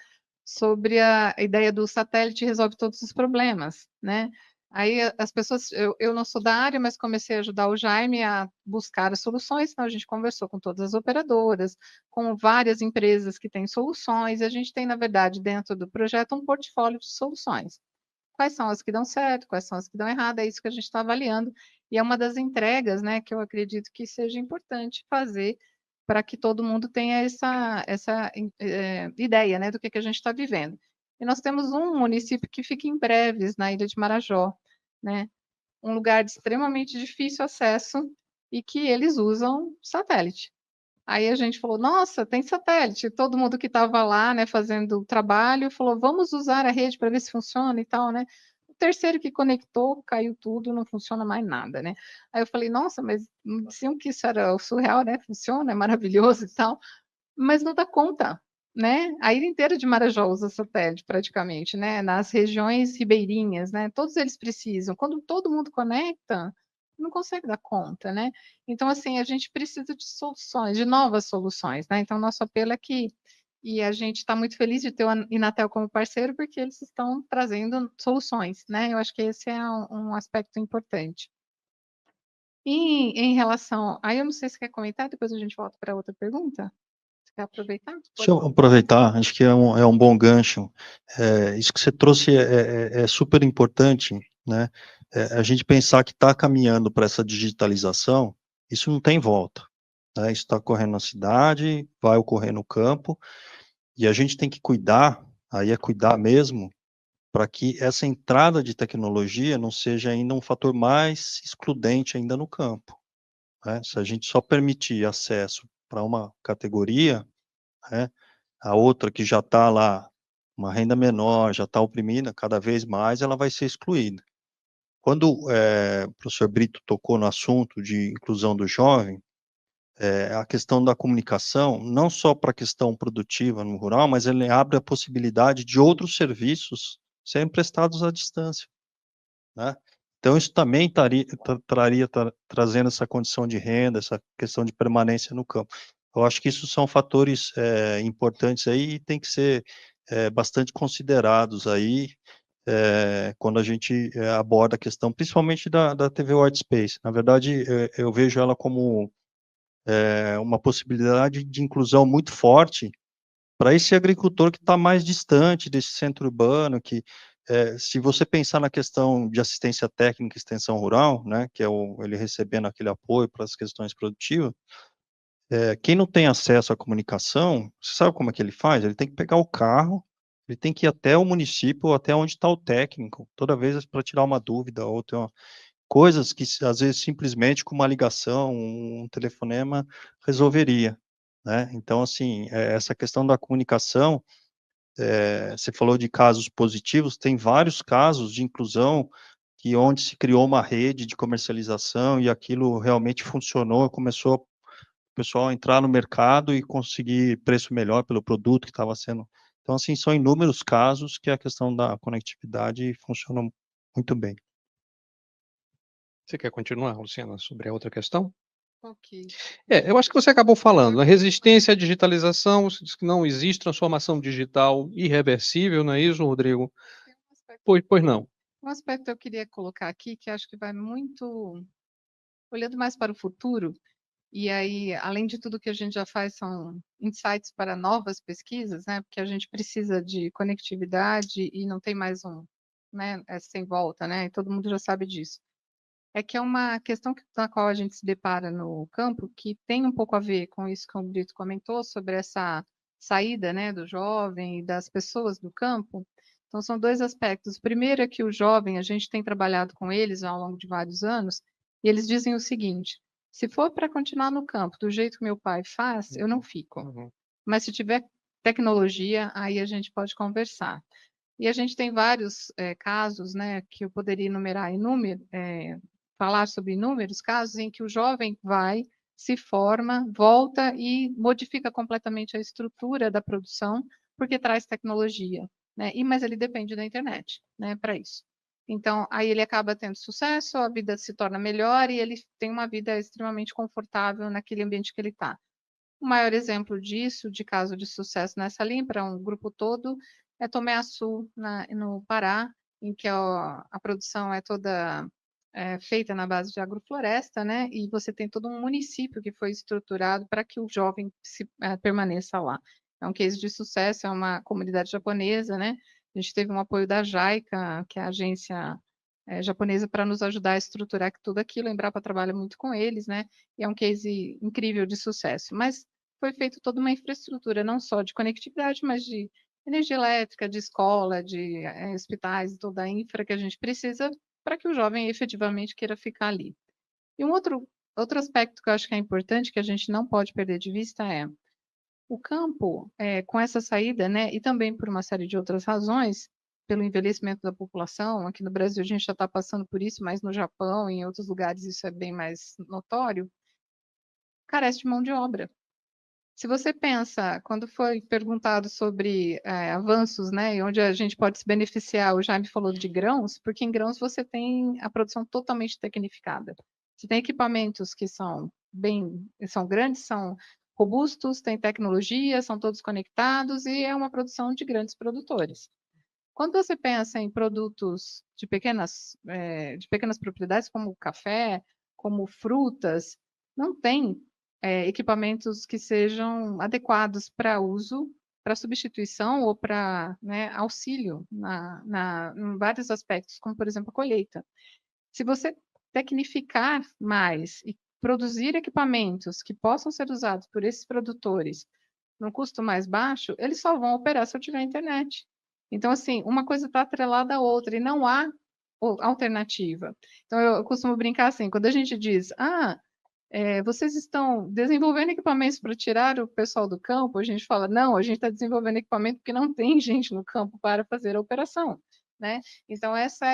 sobre a ideia do satélite resolve todos os problemas, né? Aí as pessoas, eu não sou da área, mas comecei a ajudar o Jaime a buscar as soluções, então a gente conversou com todas as operadoras, com várias empresas que têm soluções, e a gente tem, na verdade, dentro do projeto, um portfólio de soluções. Quais são as que dão certo, quais são as que dão errado, é isso que a gente está avaliando, e é uma das entregas, né, que eu acredito que seja importante fazer para que todo mundo tenha essa ideia, né, do que a gente está vivendo. E nós temos um município que fica em Breves, na Ilha de Marajó, né, um lugar de extremamente difícil acesso e que eles usam satélite. Aí a gente falou, nossa, tem satélite. Todo mundo que estava lá, né, fazendo o trabalho, falou, vamos usar a rede para ver se funciona e tal, né? O terceiro que conectou, caiu tudo, não funciona mais nada, né? Aí eu falei, nossa, mas diziam que isso era surreal, né? Funciona, é maravilhoso e tal, mas não dá conta, né? A ilha inteira de Marajó usa satélite praticamente, né? Nas regiões ribeirinhas, né? Todos eles precisam. Quando todo mundo conecta, não consegue dar conta, né? Então, assim, a gente precisa de soluções, de novas soluções, né? Então, nosso apelo é que, e a gente está muito feliz de ter o Inatel como parceiro, porque eles estão trazendo soluções, né? Eu acho que esse é um aspecto importante. E em relação, aí eu não sei se quer comentar, depois a gente volta para outra pergunta. Quer aproveitar? Deixa eu aproveitar, acho que é um bom gancho. Isso que você trouxe é super importante, né? A gente pensar que está caminhando para essa digitalização, isso não tem volta, né? Isso está ocorrendo na cidade, vai ocorrer no campo, e a gente tem que cuidar, aí é cuidar mesmo, para que essa entrada de tecnologia não seja ainda um fator mais excludente ainda no campo, né? Se a gente só permitir acesso para uma categoria, né, a outra que já está lá, uma renda menor, já está oprimida, cada vez mais ela vai ser excluída. Quando o professor Brito tocou no assunto de inclusão do jovem, a questão da comunicação, não só para a questão produtiva no rural, mas ele abre a possibilidade de outros serviços serem prestados à distância, né? Então isso também traria trazendo essa condição de renda, essa questão de permanência no campo. Eu acho que isso são fatores importantes aí e tem que ser bastante considerados aí quando a gente aborda a questão, principalmente da TV White Space. Na verdade, eu vejo ela como uma possibilidade de inclusão muito forte para esse agricultor que está mais distante desse centro urbano, que se você pensar na questão de assistência técnica e extensão rural, né, que é ele recebendo aquele apoio para as questões produtivas, quem não tem acesso à comunicação, você sabe como é que ele faz? Ele tem que pegar o carro, ele tem que ir até o município, ou até onde está o técnico, toda vez para tirar uma dúvida, ou ter coisas que às vezes simplesmente com uma ligação, um telefonema resolveria, né? Então, assim, essa questão da comunicação, você falou de casos positivos, tem vários casos de inclusão que onde se criou uma rede de comercialização e aquilo realmente funcionou, começou o pessoal a entrar no mercado e conseguir preço melhor pelo produto que estava sendo. Então, assim, são inúmeros casos que a questão da conectividade funciona muito bem. Você quer continuar, Luciana, sobre a outra questão? Ok. Eu acho que você acabou falando, a resistência à digitalização, você diz que não existe transformação digital irreversível, não é isso, Rodrigo? Tem um aspecto, Pois não. um aspecto que eu queria colocar aqui, que acho que vai muito, olhando mais para o futuro, e aí, além de tudo que a gente já faz, são insights para novas pesquisas, né? Porque a gente precisa de conectividade e não tem mais né, sem volta, né? E todo mundo já sabe disso. É que é uma questão na qual a gente se depara no campo que tem um pouco a ver com isso que o Brito comentou sobre essa saída, né, do jovem e das pessoas do campo. Então, são dois aspectos. O primeiro é que o jovem, a gente tem trabalhado com eles ao longo de vários anos, e eles dizem o seguinte: se for para continuar no campo do jeito que meu pai faz, eu não fico. Uhum. Mas se tiver tecnologia, aí a gente pode conversar. E a gente tem vários casos, né, que eu poderia enumerar falar sobre inúmeros casos em que o jovem vai, se forma, volta e modifica completamente a estrutura da produção, porque traz tecnologia, né? Mas ele depende da internet, né, para isso. Então, aí ele acaba tendo sucesso, a vida se torna melhor e ele tem uma vida extremamente confortável naquele ambiente que ele está. O maior exemplo disso, de caso de sucesso nessa linha, para um grupo todo, é Tomé Açu, no Pará, em que a produção é toda feita na base de agrofloresta, né? E você tem todo um município que foi estruturado para que o jovem permaneça lá. É um case de sucesso, é uma comunidade japonesa, né? A gente teve um apoio da JICA, que é a agência japonesa, para nos ajudar a estruturar tudo aquilo. A Embrapa trabalha muito com eles, né? E é um case incrível de sucesso. Mas foi feita toda uma infraestrutura, não só de conectividade, mas de energia elétrica, de escola, de hospitais, toda a infra que a gente precisa para que o jovem efetivamente queira ficar ali. E um outro aspecto que eu acho que é importante, que a gente não pode perder de vista, é o campo, com essa saída, né, e também por uma série de outras razões, pelo envelhecimento da população, aqui no Brasil a gente já está passando por isso, mas no Japão e em outros lugares isso é bem mais notório, carece de mão de obra. Se você pensa, quando foi perguntado sobre avanços, né, e onde a gente pode se beneficiar, o Jaime falou de grãos, porque em grãos você tem a produção totalmente tecnificada. Você tem equipamentos que são grandes, são robustos, têm tecnologia, são todos conectados e é uma produção de grandes produtores. Quando você pensa em produtos de pequenas propriedades, como café, como frutas, não tem equipamentos que sejam adequados para uso, para substituição ou para, né, auxílio em vários aspectos, como, por exemplo, a colheita. Se você tecnificar mais e produzir equipamentos que possam ser usados por esses produtores num custo mais baixo, eles só vão operar se eu tiver internet. Então, assim, uma coisa está atrelada à outra e não há alternativa. Então, eu costumo brincar assim, quando a gente diz, vocês estão desenvolvendo equipamentos para tirar o pessoal do campo, a gente fala, não, a gente está desenvolvendo equipamento porque não tem gente no campo para fazer a operação, né? Então, essa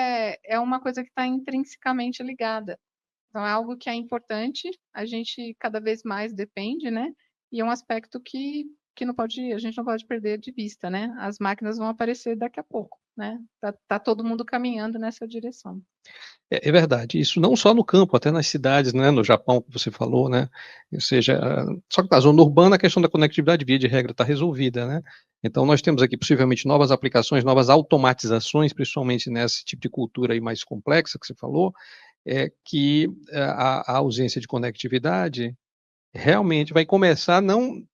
é uma coisa que está intrinsecamente ligada. Então, é algo que é importante, a gente cada vez mais depende, né? E é um aspecto que a gente não pode perder de vista, né? As máquinas vão aparecer daqui a pouco, né? Tá todo mundo caminhando nessa direção. É verdade, isso não só no campo, até nas cidades, né, no Japão, que você falou, né, ou seja, só que na zona urbana a questão da conectividade, via de regra, está resolvida, né, então nós temos aqui possivelmente novas aplicações, novas automatizações, principalmente nesse tipo de cultura aí mais complexa que você falou, que a ausência de conectividade realmente vai começar,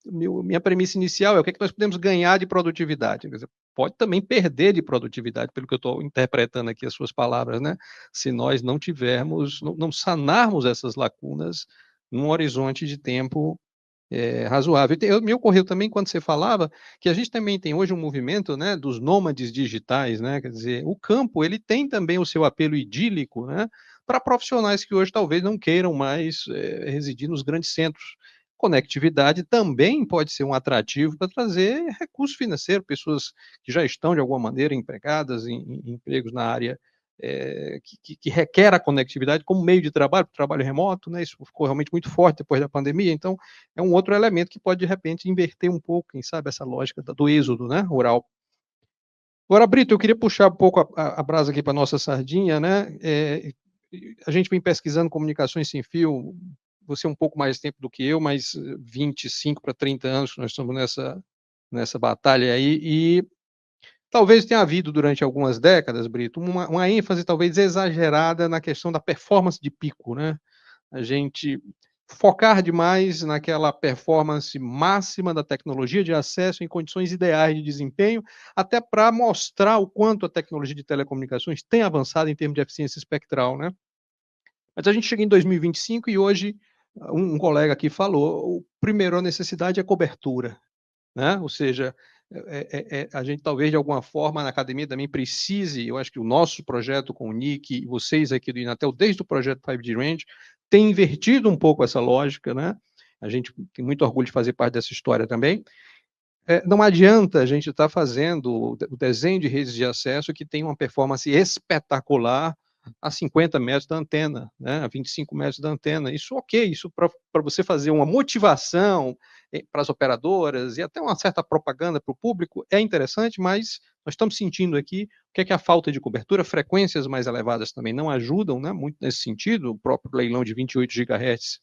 minha premissa inicial é o que é que nós podemos ganhar de produtividade, quer dizer, pode também perder de produtividade, pelo que eu estou interpretando aqui as suas palavras, né, se nós não tivermos, não sanarmos essas lacunas num horizonte de tempo razoável. Me ocorreu também, quando você falava, que a gente também tem hoje um movimento, né, dos nômades digitais, né, quer dizer, o campo, ele tem também o seu apelo idílico, né, para profissionais que hoje talvez não queiram mais residir nos grandes centros. Conectividade também pode ser um atrativo para trazer recurso financeiro, pessoas que já estão, de alguma maneira, empregadas em empregos na área que requer a conectividade como meio de trabalho remoto, né, isso ficou realmente muito forte depois da pandemia, então é um outro elemento que pode, de repente, inverter um pouco, quem sabe, essa lógica do êxodo, né, rural. Agora, Brito, eu queria puxar um pouco a brasa aqui para a nossa sardinha, né, a gente vem pesquisando comunicações sem fio, você um pouco mais tempo do que eu, mas 25 para 30 anos que nós estamos nessa batalha aí, e talvez tenha havido, durante algumas décadas, Brito, uma ênfase talvez exagerada na questão da performance de pico, né, a gente focar demais naquela performance máxima da tecnologia de acesso em condições ideais de desempenho, até para mostrar o quanto a tecnologia de telecomunicações tem avançado em termos de eficiência espectral, né? Mas a gente chega em 2025 e hoje um colega aqui falou, primeiro a necessidade é cobertura, né? Ou seja, a gente talvez de alguma forma na academia também precise, eu acho que o nosso projeto com o Nick e vocês aqui do Inatel, desde o projeto 5G Range, tem invertido um pouco essa lógica, né? A gente tem muito orgulho de fazer parte dessa história também. Não adianta a gente estar fazendo o desenho de redes de acesso que tem uma performance espetacular a 50 metros da antena, né, a 25 metros da antena. Isso ok, isso para você fazer uma motivação para as operadoras e até uma certa propaganda para o público é interessante, mas nós estamos sentindo aqui o que é a falta de cobertura, frequências mais elevadas também não ajudam, né, muito nesse sentido, o próprio leilão de 28 GHz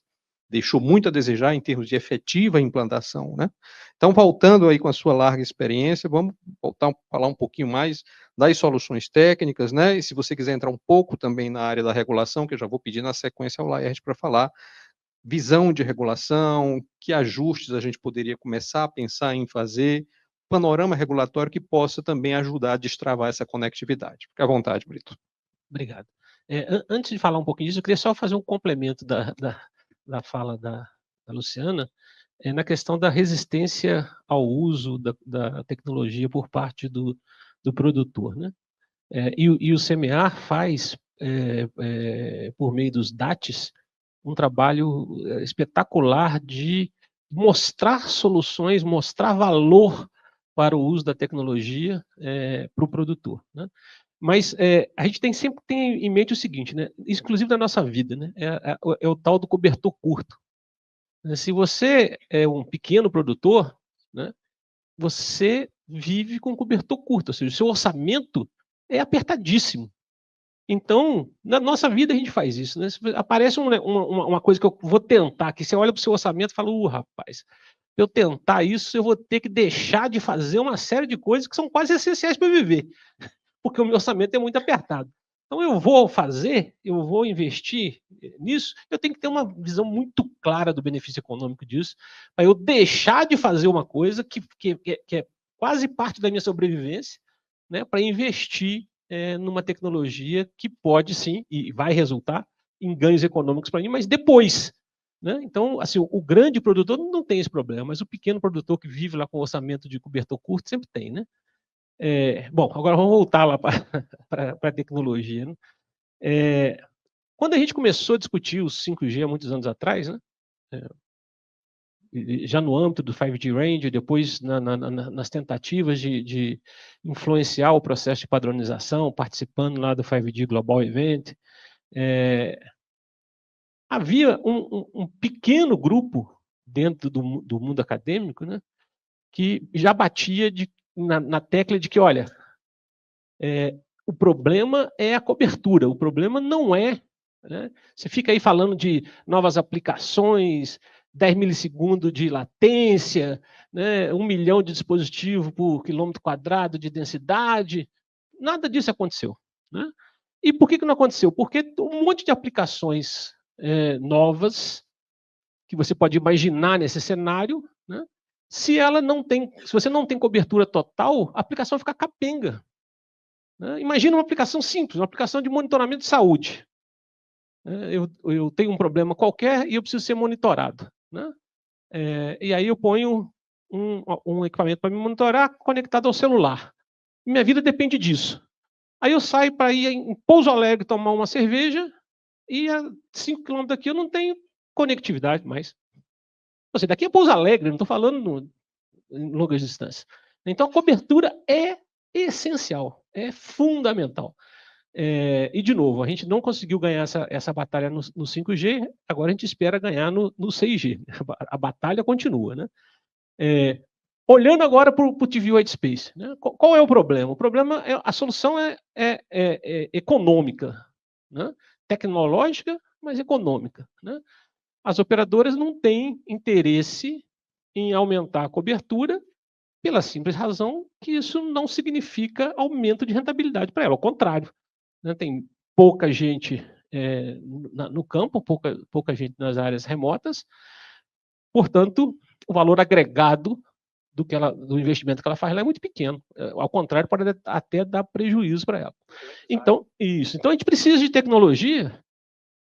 deixou muito a desejar em termos de efetiva implantação, né? Então, voltando aí com a sua larga experiência, vamos voltar a falar um pouquinho mais das soluções técnicas, né? E se você quiser entrar um pouco também na área da regulação, que eu já vou pedir na sequência ao Laerte para falar, visão de regulação, que ajustes a gente poderia começar a pensar em fazer, panorama regulatório que possa também ajudar a destravar essa conectividade. Fique à vontade, Brito. Obrigado. Antes de falar um pouquinho disso, eu queria só fazer um complemento da fala da Luciana, na questão da resistência ao uso da tecnologia por parte do produtor, né? E o Semear faz, por meio dos DATs, um trabalho espetacular de mostrar soluções, mostrar valor para o uso da tecnologia para o produtor, né? Mas a gente sempre tem em mente o seguinte, né? Isso, inclusive na nossa vida, né? É o tal do cobertor curto. Se você é um pequeno produtor, né, você vive com cobertor curto, ou seja, o seu orçamento é apertadíssimo. Então, na nossa vida a gente faz isso, né? Aparece uma coisa que eu vou tentar, que você olha para o seu orçamento e fala, rapaz, para eu tentar isso, eu vou ter que deixar de fazer uma série de coisas que são quase essenciais para viver, porque o meu orçamento é muito apertado. Então, eu vou investir nisso, eu tenho que ter uma visão muito clara do benefício econômico disso, para eu deixar de fazer uma coisa que é quase parte da minha sobrevivência, né, para investir numa tecnologia que pode sim, e vai resultar em ganhos econômicos para mim, mas depois. Né? Então, assim, o grande produtor não tem esse problema, mas o pequeno produtor que vive lá com orçamento de cobertor curto sempre tem, né? Bom, agora vamos voltar lá para a tecnologia. Né? Quando a gente começou a discutir o 5G há muitos anos atrás, né? Já no âmbito do 5G Range, depois nas tentativas de influenciar o processo de padronização, participando lá do 5G Global Event, havia um pequeno grupo dentro do mundo acadêmico, né, que já batia na tecla de que, olha, o problema é a cobertura, o problema não é, né? Você fica aí falando de novas aplicações, 10 milissegundos de latência, né, 1 milhão de dispositivos por quilômetro quadrado de densidade, nada disso aconteceu. Né? E por que não aconteceu? Porque um monte de aplicações novas que você pode imaginar nesse cenário, né? Se você não tem cobertura total, a aplicação fica capenga. Né? Imagina uma aplicação simples, uma aplicação de monitoramento de saúde. Eu tenho um problema qualquer e eu preciso ser monitorado. Né? E aí eu ponho um equipamento para me monitorar conectado ao celular. Minha vida depende disso. Aí eu saio para ir em Pouso Alegre tomar uma cerveja e a 5 km daqui eu não tenho conectividade mais. Ou seja, daqui é Pouso Alegre, não estou falando em longas distâncias. Então a cobertura é essencial, é fundamental. E, de novo, a gente não conseguiu ganhar essa batalha no 5G, agora a gente espera ganhar no 6G. A batalha continua. Né? Olhando agora para o TV White Space, né? Qual é o problema? O problema a solução é econômica, né? Tecnológica, mas econômica. Né? As operadoras não têm interesse em aumentar a cobertura pela simples razão que isso não significa aumento de rentabilidade para ela, ao contrário. Né? Tem pouca gente no campo, pouca gente nas áreas remotas, portanto, o valor agregado do investimento que ela faz lá é muito pequeno. Ao contrário, pode até dar prejuízo para ela. Então, a gente precisa de tecnologia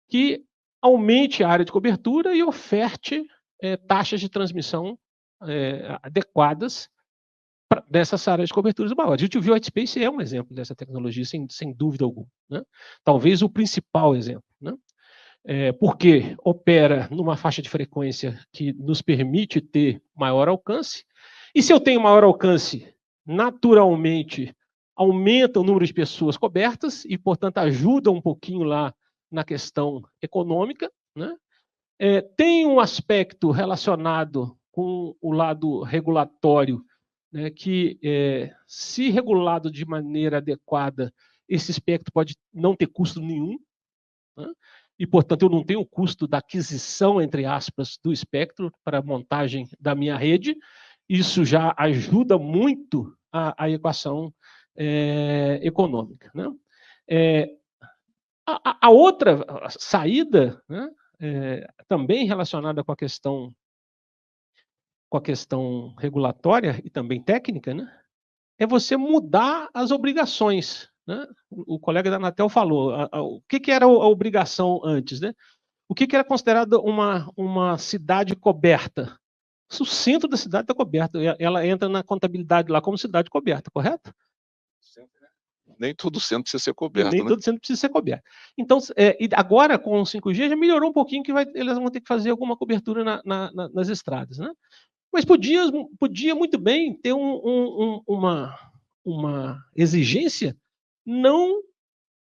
que aumente a área de cobertura e oferte taxas de transmissão adequadas dessas áreas de coberturas maiores. O TV White Space é um exemplo dessa tecnologia, sem dúvida alguma. Né? Talvez o principal exemplo. Né? Porque opera numa faixa de frequência que nos permite ter maior alcance, e se eu tenho maior alcance, naturalmente aumenta o número de pessoas cobertas e, portanto, ajuda um pouquinho lá na questão econômica. Né? Tem um aspecto relacionado com o lado regulatório, né, que, se regulado de maneira adequada, esse espectro pode não ter custo nenhum. Né? e, portanto, eu não tenho o custo da aquisição, entre aspas, do espectro para a montagem da minha rede. Isso já ajuda muito a equação econômica, né? A outra saída, né, também relacionada com a questão regulatória e também técnica, né, é você mudar as obrigações, né? O colega da Anatel falou, o que era a obrigação antes, né? O que era considerado uma cidade coberta? O centro da cidade está coberto, ela entra na contabilidade lá como cidade coberta, correto? Nem todo centro precisa ser coberto, Nem né? todo centro precisa ser coberto. Então, e agora com o 5G já melhorou um pouquinho, que eles vão ter que fazer alguma cobertura nas estradas, né? Mas podia muito bem ter uma exigência não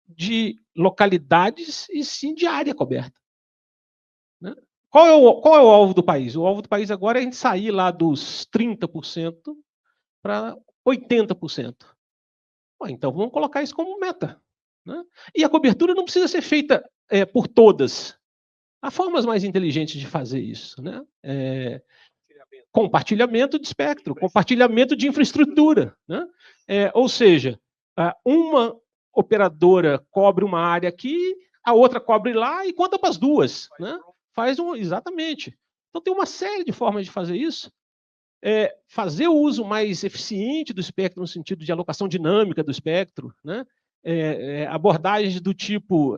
de localidades, e sim de área coberta, né? Qual é o alvo do país? O alvo do país agora é a gente sair lá dos 30% para 80%. Então vamos colocar isso como meta, né? E a cobertura não precisa ser feita por todas. Há formas mais inteligentes de fazer isso, né? Compartilhamento de espectro, compartilhamento de infraestrutura, né? Ou seja, uma operadora cobre uma área aqui, a outra cobre lá e conta para as duas, né? Exatamente. Então tem uma série de formas de fazer isso. Fazer o uso mais eficiente do espectro no sentido de alocação dinâmica do espectro, né? Abordagens do tipo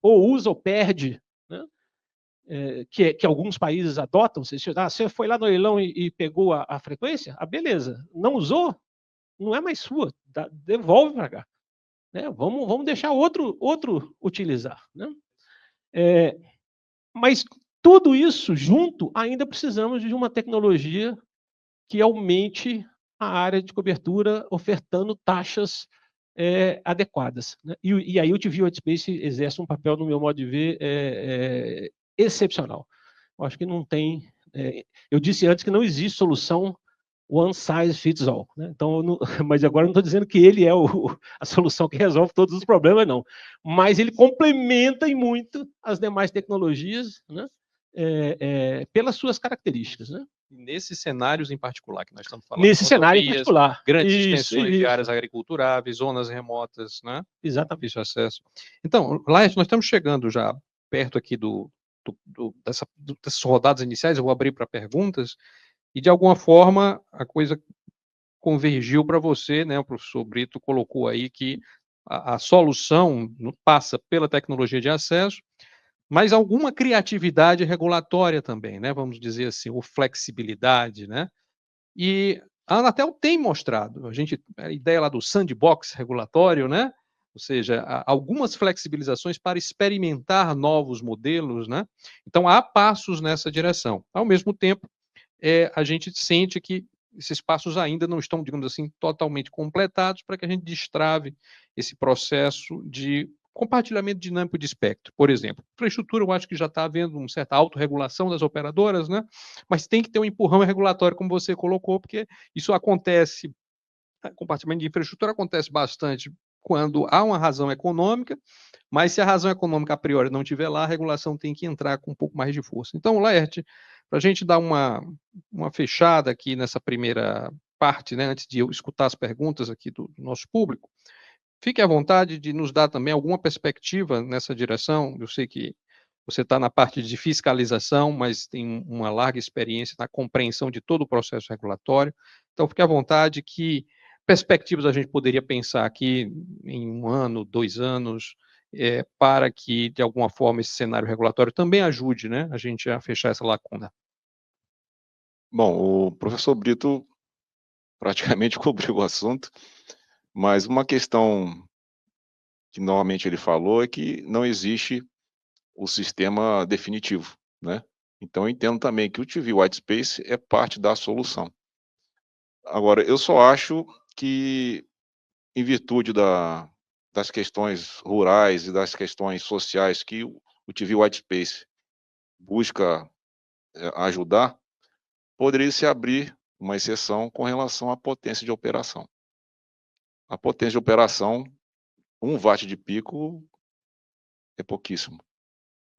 ou usa ou perde, né? Que alguns países adotam. Você foi lá no leilão e pegou a frequência? Beleza. Não usou? Não é mais sua. Devolve para cá, né? Vamos deixar outro utilizar, né? Mas tudo isso junto, ainda precisamos de uma tecnologia que aumente a área de cobertura, ofertando taxas adequadas, né? E aí o TV White Space exerce um papel, no meu modo de ver, excepcional. Eu acho que não tem... eu disse antes que não existe solução one size fits all, né? Então, mas agora não estou dizendo que ele é a solução que resolve todos os problemas, não. Mas ele complementa e muito as demais tecnologias, né? Pelas suas características, né? Nesses cenários em particular que nós estamos falando. Nesse cenário em rodovias, particular. grandes Isso, extensões de isso. áreas agriculturáveis, zonas remotas, né? Exatamente. Difícil acesso. Então, Laerte, nós estamos chegando já perto aqui dessas rodadas iniciais, eu vou abrir para perguntas, e de alguma forma a coisa convergiu para você, né? O professor Brito colocou aí que a solução passa pela tecnologia de acesso, mas alguma criatividade regulatória também, né? Vamos dizer assim, ou flexibilidade, né? E a Anatel tem mostrado, a ideia lá do sandbox regulatório, né? Ou seja, algumas flexibilizações para experimentar novos modelos, né? Então há passos nessa direção. Ao mesmo tempo, a gente sente que esses passos ainda não estão, digamos assim, totalmente completados para que a gente destrave esse processo de compartilhamento dinâmico de espectro. Por exemplo, infraestrutura, eu acho que já está havendo uma certa autorregulação das operadoras, né? Mas tem que ter um empurrão regulatório, como você colocou, porque isso acontece, compartilhamento de infraestrutura acontece bastante quando há uma razão econômica, mas se a razão econômica a priori não estiver lá, a regulação tem que entrar com um pouco mais de força. Então, Laerte, para a gente dar uma fechada aqui nessa primeira parte, né, antes de eu escutar as perguntas aqui do nosso público, fique à vontade de nos dar também alguma perspectiva nessa direção. Eu sei que você está na parte de fiscalização, mas tem uma larga experiência na compreensão de todo o processo regulatório. Então, fique à vontade. Que perspectivas a gente poderia pensar aqui em 1 ano, 2 anos, para que, de alguma forma, esse cenário regulatório também ajude, né, a gente a fechar essa lacuna? Bom, o professor Brito praticamente cobriu o assunto, mas uma questão que normalmente ele falou é que não existe o sistema definitivo, né? Então eu entendo também que o TV White Space é parte da solução. Agora, eu só acho que, em virtude das questões rurais e das questões sociais que o TV White Space busca ajudar, poderia se abrir uma exceção com relação à potência de operação. A potência de operação, 1 watt de pico é pouquíssimo.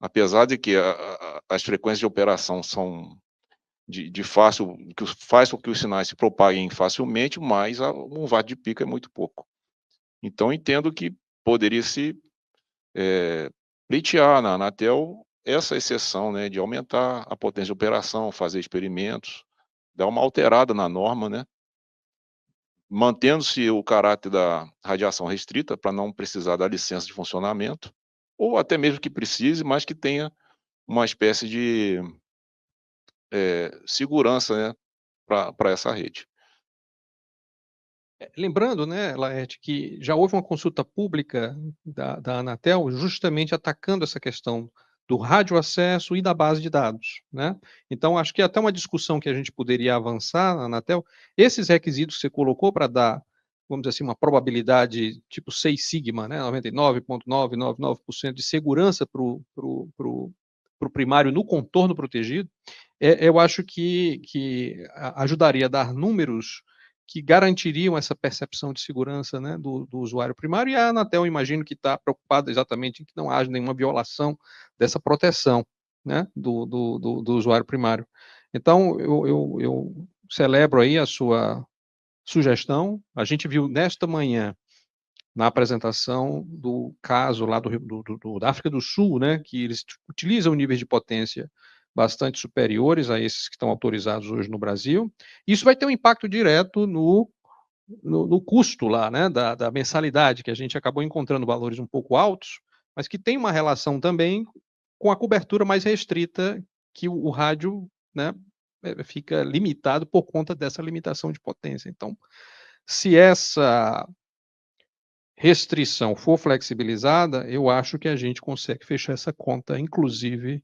apesar de que as frequências de operação são de fácil, que faz com que os sinais se propaguem facilmente, mas um watt de pico é muito pouco. Então, entendo que poderia se pleitear na Anatel essa exceção, né, de aumentar a potência de operação, fazer experimentos, dar uma alterada na norma, né, mantendo-se o caráter da radiação restrita, para não precisar da licença de funcionamento, ou até mesmo que precise, mas que tenha uma espécie de segurança, né, para essa rede. Lembrando, né, Laerte, que já houve uma consulta pública da Anatel justamente atacando essa questão do radioacesso e da base de dados, né? Então, acho que até uma discussão que a gente poderia avançar na Anatel, esses requisitos que você colocou para dar, vamos dizer assim, uma probabilidade tipo 6 sigma, né, 99,999% de segurança para o primário no contorno protegido, eu acho que ajudaria a dar números que garantiriam essa percepção de segurança, né, do usuário primário, e a Anatel, imagino que está preocupada exatamente em que não haja nenhuma violação dessa proteção, né, do usuário primário. Então, eu celebro aí a sua sugestão. A gente viu nesta manhã, na apresentação do caso lá da África do Sul, né, que eles utilizam níveis de potência bastante superiores a esses que estão autorizados hoje no Brasil. Isso vai ter um impacto direto no custo lá, né, da mensalidade, que a gente acabou encontrando valores um pouco altos, mas que tem uma relação também com a cobertura mais restrita que o rádio, né, fica limitado por conta dessa limitação de potência. Então, se essa restrição for flexibilizada, eu acho que a gente consegue fechar essa conta, inclusive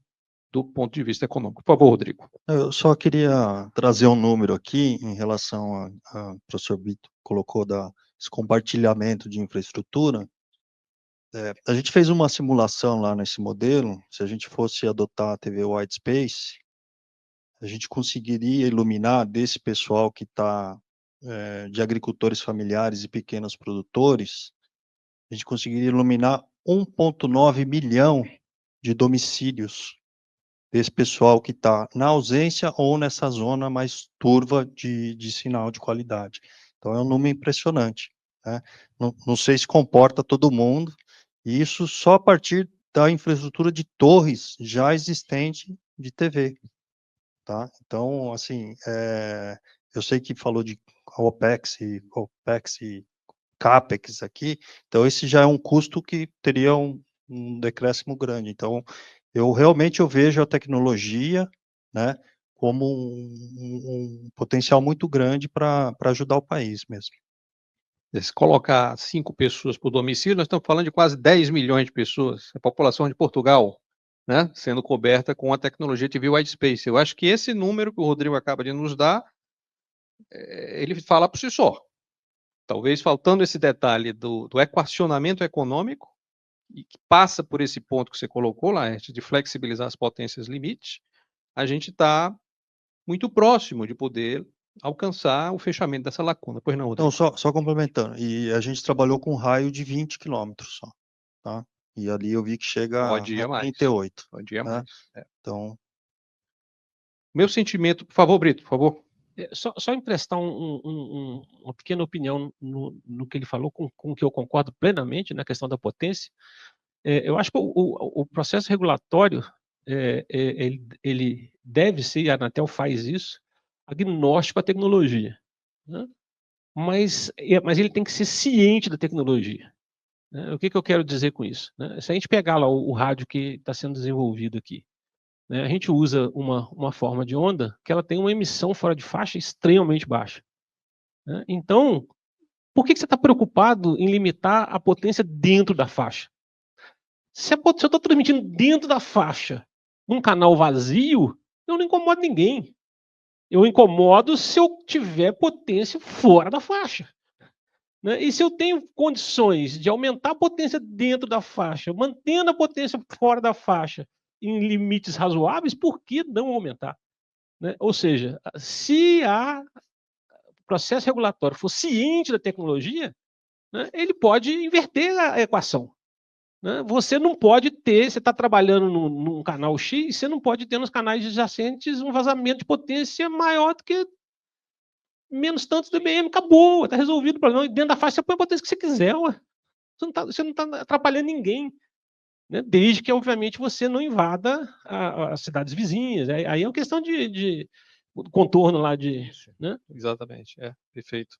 do ponto de vista econômico. Por favor, Rodrigo. Eu só queria trazer um número aqui em relação a professor Brito colocou esse compartilhamento de infraestrutura. A gente fez uma simulação lá nesse modelo, se a gente fosse adotar a TV White Space, a gente conseguiria iluminar desse pessoal que está de agricultores familiares e pequenos produtores, a gente conseguiria iluminar 1,9 milhão de domicílios desse pessoal que está na ausência ou nessa zona mais turva de sinal de qualidade. Então, é um número impressionante, né? Não sei se comporta todo mundo, e isso só a partir da infraestrutura de torres já existente de TV, tá? Então, assim, eu sei que falou de OPEX e CAPEX aqui, então esse já é um custo que teria um decréscimo grande. Então, eu realmente vejo a tecnologia, né, como um potencial muito grande para ajudar o país mesmo. Se colocar 5 pessoas por domicílio, nós estamos falando de quase 10 milhões de pessoas, a população de Portugal, né, sendo coberta com a tecnologia TV White Space. Eu acho que esse número que o Rodrigo acaba de nos dar, ele fala por si só. Talvez faltando esse detalhe do equacionamento econômico, e que passa por esse ponto que você colocou, Laerte, de flexibilizar as potências limite, a gente está muito próximo de poder alcançar o fechamento dessa lacuna. Pois não, Rodrigo? Então, só complementando, e a gente trabalhou com um raio de 20 quilômetros só, tá? E ali eu vi que chega Pode ir a a mais. 38, Pode ir a né? mais. Então, Meu sentimento, por favor, Brito, por favor. Só emprestar uma pequena opinião no que ele falou, com o que eu concordo plenamente na questão da potência. Eu acho que o processo regulatório, ele deve ser, e a Anatel faz isso, agnóstico à tecnologia, né? Mas ele tem que ser ciente da tecnologia, né? O que eu quero dizer com isso, né? Se a gente pegar lá o rádio que está sendo desenvolvido aqui, né, a gente usa uma forma de onda que ela tem uma emissão fora de faixa extremamente baixa, né? Então, por que você está preocupado em limitar a potência dentro da faixa? Se eu estou transmitindo dentro da faixa, num canal vazio, eu não incomodo ninguém. Eu incomodo se eu tiver potência fora da faixa, né? E se eu tenho condições de aumentar a potência dentro da faixa, mantendo a potência fora da faixa em limites razoáveis, por que não aumentar, né? Ou seja, se o processo regulatório for ciente da tecnologia, né, ele pode inverter a equação. né? Você não pode ter, você está trabalhando num canal X, você não pode ter nos canais adjacentes um vazamento de potência maior do que menos tantos dBm, acabou, está resolvido o problema. Dentro da faixa você põe a potência que você quiser, ué. Você não tá atrapalhando ninguém, né? Desde que, obviamente, você não invada as cidades vizinhas. Aí é uma questão de contorno lá de... Né? Exatamente, perfeito.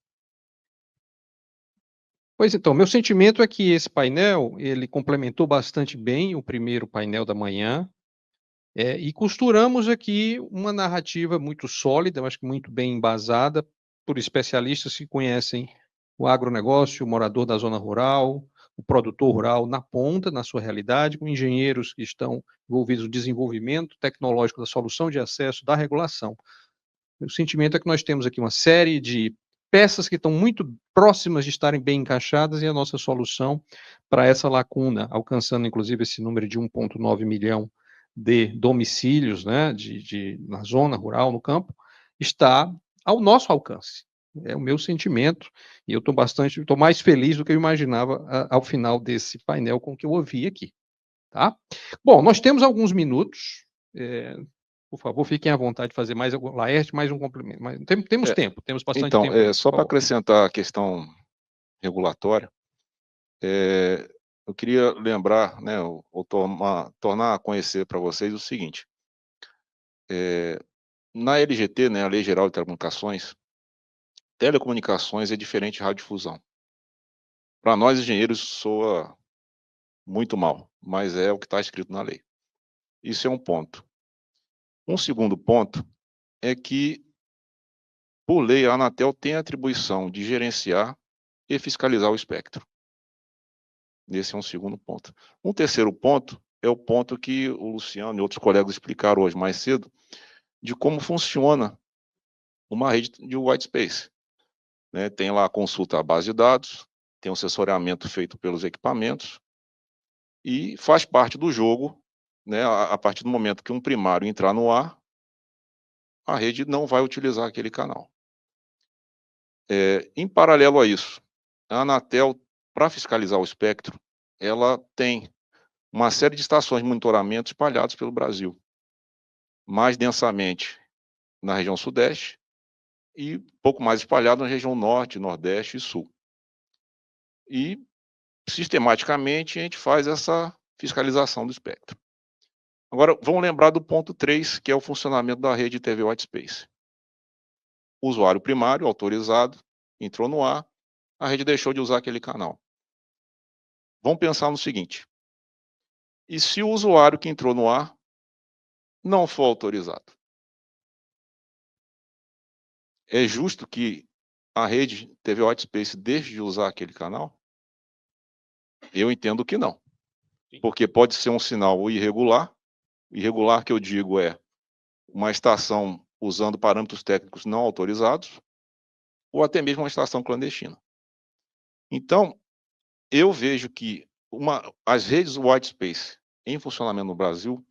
Pois então, meu sentimento é que esse painel, ele complementou bastante bem o primeiro painel da manhã, e costuramos aqui uma narrativa muito sólida, eu acho que muito bem embasada, por especialistas que conhecem o agronegócio, o morador da zona rural, o produtor rural na ponta, na sua realidade, com engenheiros que estão envolvidos no desenvolvimento tecnológico da solução de acesso, da regulação. O sentimento é que nós temos aqui uma série de peças que estão muito próximas de estarem bem encaixadas e a nossa solução para essa lacuna, alcançando inclusive esse número de 1,9 milhão de domicílios, né, na zona rural, no campo, está ao nosso alcance. É o meu sentimento, e eu estou mais feliz do que eu imaginava ao final desse painel com o que eu ouvi aqui. Tá? Bom, nós temos alguns minutos, por favor, fiquem à vontade de fazer mais algum, Laerte, mais um complemento. Temos tempo, temos bastante então, tempo. Então, só para acrescentar a questão regulatória, eu queria lembrar, né, ou tornar a conhecer para vocês o seguinte. Na LGT, né, a Lei Geral de Telecomunicações, telecomunicações é diferente de radiodifusão. Para nós, engenheiros, soa muito mal, mas é o que está escrito na lei. Isso é um ponto. Um segundo ponto é que, por lei, a Anatel tem a atribuição de gerenciar e fiscalizar o espectro. Esse é um segundo ponto. Um terceiro ponto é o ponto que o Luciano e outros colegas explicaram hoje mais cedo, de como funciona uma rede de white space. Né? Tem lá a consulta à base de dados, tem um assessoramento feito pelos equipamentos, e faz parte do jogo, né? A partir do momento que um primário entrar no ar, a rede não vai utilizar aquele canal. Em paralelo a isso, a Anatel, para fiscalizar o espectro, ela tem uma série de estações de monitoramento espalhadas pelo Brasil, mais densamente na região sudeste e pouco mais espalhado na região norte, nordeste e sul. E, sistematicamente, a gente faz essa fiscalização do espectro. Agora, vamos lembrar do ponto 3, que é o funcionamento da rede TV White Space. O usuário primário, autorizado, entrou no ar, a rede deixou de usar aquele canal. Vamos pensar no seguinte: e se o usuário que entrou no ar não for autorizado? É justo que a rede TV White Space deixe de usar aquele canal? Eu entendo que não. Porque pode ser um sinal irregular. Irregular que eu digo é uma estação usando parâmetros técnicos não autorizados, ou até mesmo uma estação clandestina. Então, eu vejo que as redes white space em funcionamento no Brasil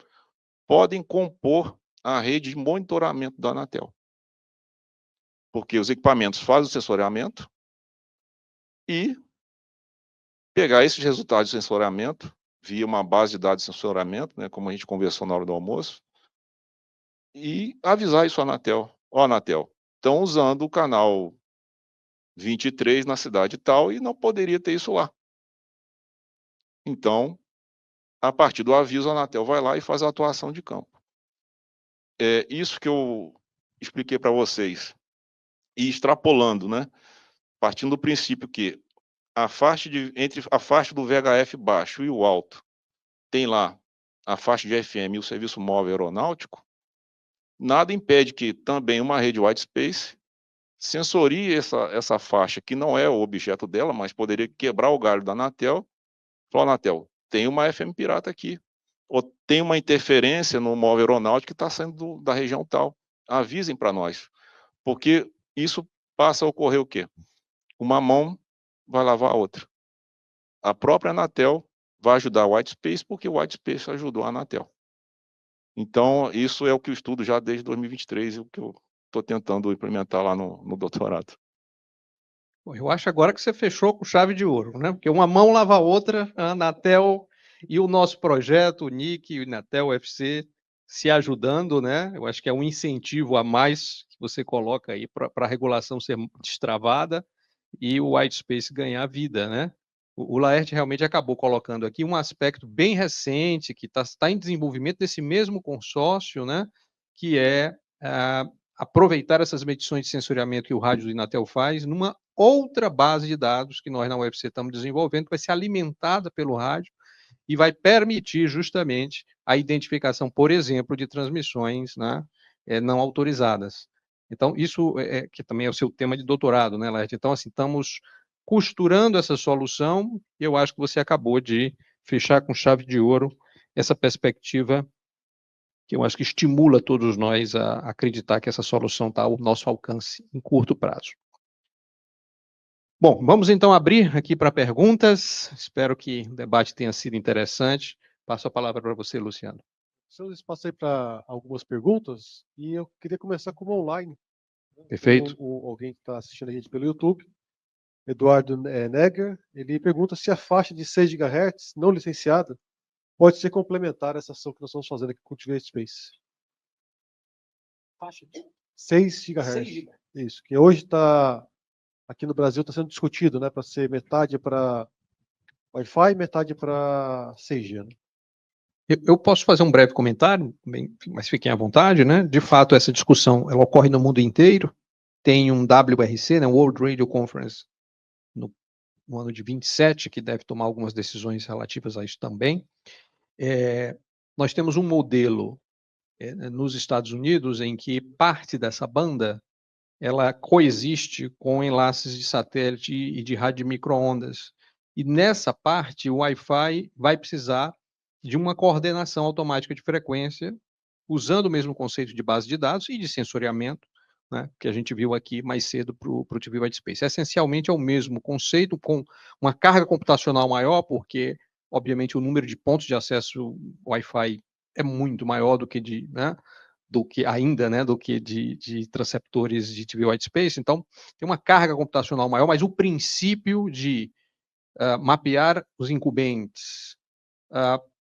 podem compor a rede de monitoramento da Anatel. Porque os equipamentos fazem o sensoriamento e pegar esses resultados de sensoriamento via uma base de dados de sensoriamento, né, como a gente conversou na hora do almoço, e avisar isso à Anatel. Ó, Anatel, estão usando o canal 23 na cidade tal e não poderia ter isso lá. Então, a partir do aviso, a Anatel vai lá e faz a atuação de campo. É isso que eu expliquei para vocês. E extrapolando, né? Partindo do princípio que entre a faixa do VHF baixo e o alto, tem lá a faixa de FM e o serviço móvel aeronáutico, nada impede que também uma rede white space sensorie essa faixa, que não é o objeto dela, mas poderia quebrar o galho da Anatel. Falar, Anatel, tem uma FM pirata aqui, ou tem uma interferência no móvel aeronáutico que está saindo da região tal. Avisem para nós, porque isso passa a ocorrer o quê? Uma mão vai lavar a outra. A própria Anatel vai ajudar o White Space, porque o White Space ajudou a Anatel. Então, isso é o que eu estudo já desde 2023 e o que eu estou tentando implementar lá no doutorado. Bom, eu acho agora que você fechou com chave de ouro, né? Porque uma mão lava a outra, a Anatel E o nosso projeto, o NIC, o Inatel, o UFC, se ajudando, né? Eu acho que é um incentivo a mais que você coloca aí para a regulação ser destravada e o white space ganhar vida, né? O Laerte realmente acabou colocando aqui um aspecto bem recente que está em desenvolvimento desse mesmo consórcio, né? Que é aproveitar essas medições de sensoriamento que o rádio do Inatel faz numa outra base de dados que nós na UFC estamos desenvolvendo, que vai ser alimentada pelo rádio e vai permitir justamente a identificação, por exemplo, de transmissões, né, não autorizadas. Então, isso que também é o seu tema de doutorado, né, Laerte? Então, assim, estamos costurando essa solução e eu acho que você acabou de fechar com chave de ouro essa perspectiva que eu acho que estimula todos nós a acreditar que essa solução está ao nosso alcance em curto prazo. Bom, vamos então abrir aqui para perguntas. Espero que o debate tenha sido interessante. Passo a palavra para você, Luciano. Temos espaço aí para algumas perguntas e eu queria começar com uma online. Perfeito. Alguém que está assistindo a gente pelo YouTube, Eduardo Neger, ele pergunta se a faixa de 6 GHz não licenciada pode ser complementar a essa ação que nós estamos fazendo aqui com o TV Space. Faixa de 6 GHz. Isso, que hoje está, aqui no Brasil, está sendo discutido, né, para ser metade para Wi-Fi e metade para 6G. Né? Eu posso fazer um breve comentário, mas fiquem à vontade, né? De fato, essa discussão ela ocorre no mundo inteiro. Tem um WRC, né, World Radio Conference, no ano de 27, que deve tomar algumas decisões relativas a isso também. Nós temos um modelo nos Estados Unidos em que parte dessa banda ela coexiste com enlaces de satélite e de rádio micro-ondas. E nessa parte, o Wi-Fi vai precisar de uma coordenação automática de frequência, usando o mesmo conceito de base de dados e de sensoriamento, né, que a gente viu aqui mais cedo para o TV White Space. Essencialmente é o mesmo conceito, com uma carga computacional maior, porque, obviamente, o número de pontos de acesso Wi-Fi é muito maior do que de transceptores de TV White Space. Então, tem uma carga computacional maior, mas o princípio de mapear os incumbentes,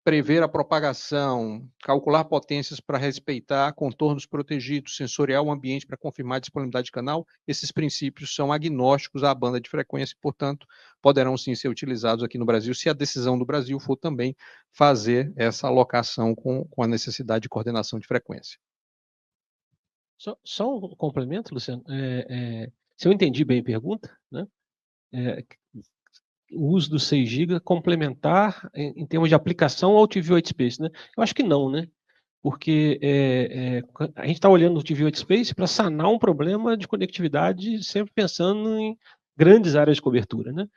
prever a propagação, calcular potências para respeitar contornos protegidos, sensoriar o ambiente para confirmar a disponibilidade de canal, esses princípios são agnósticos à banda de frequência e, portanto, poderão sim ser utilizados aqui no Brasil, se a decisão do Brasil for também fazer essa alocação com a necessidade de coordenação de frequência. Só um complemento, Luciano. Se eu entendi bem a pergunta, né? O uso do 6 GB complementar em termos de aplicação ao TV White Space, né? Eu acho que não, né? Porque a gente está olhando o TV White Space para sanar um problema de conectividade, sempre pensando em grandes áreas de cobertura, né?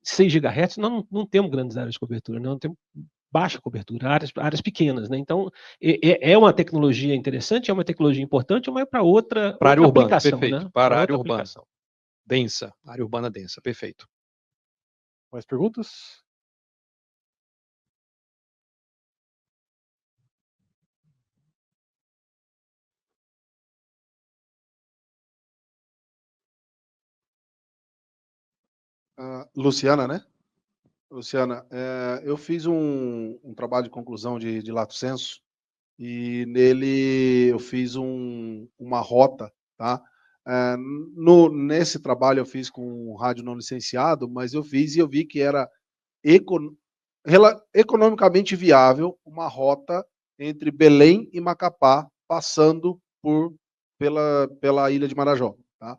6 GHz, nós não temos grandes áreas de cobertura, não temos baixa cobertura, áreas pequenas, né? Então, é uma tecnologia interessante, é uma tecnologia importante, mas para outra área urbana, aplicação, perfeito. né? Para a área urbana. Densa, área urbana densa, perfeito. Mais perguntas? Luciana, né? Luciana, eu fiz um trabalho de conclusão de lato sensu e nele eu fiz uma rota, tá? Nesse trabalho eu fiz com rádio não licenciado, mas eu fiz e eu vi que era economicamente viável uma rota entre Belém e Macapá, passando pela ilha de Marajó. Tá?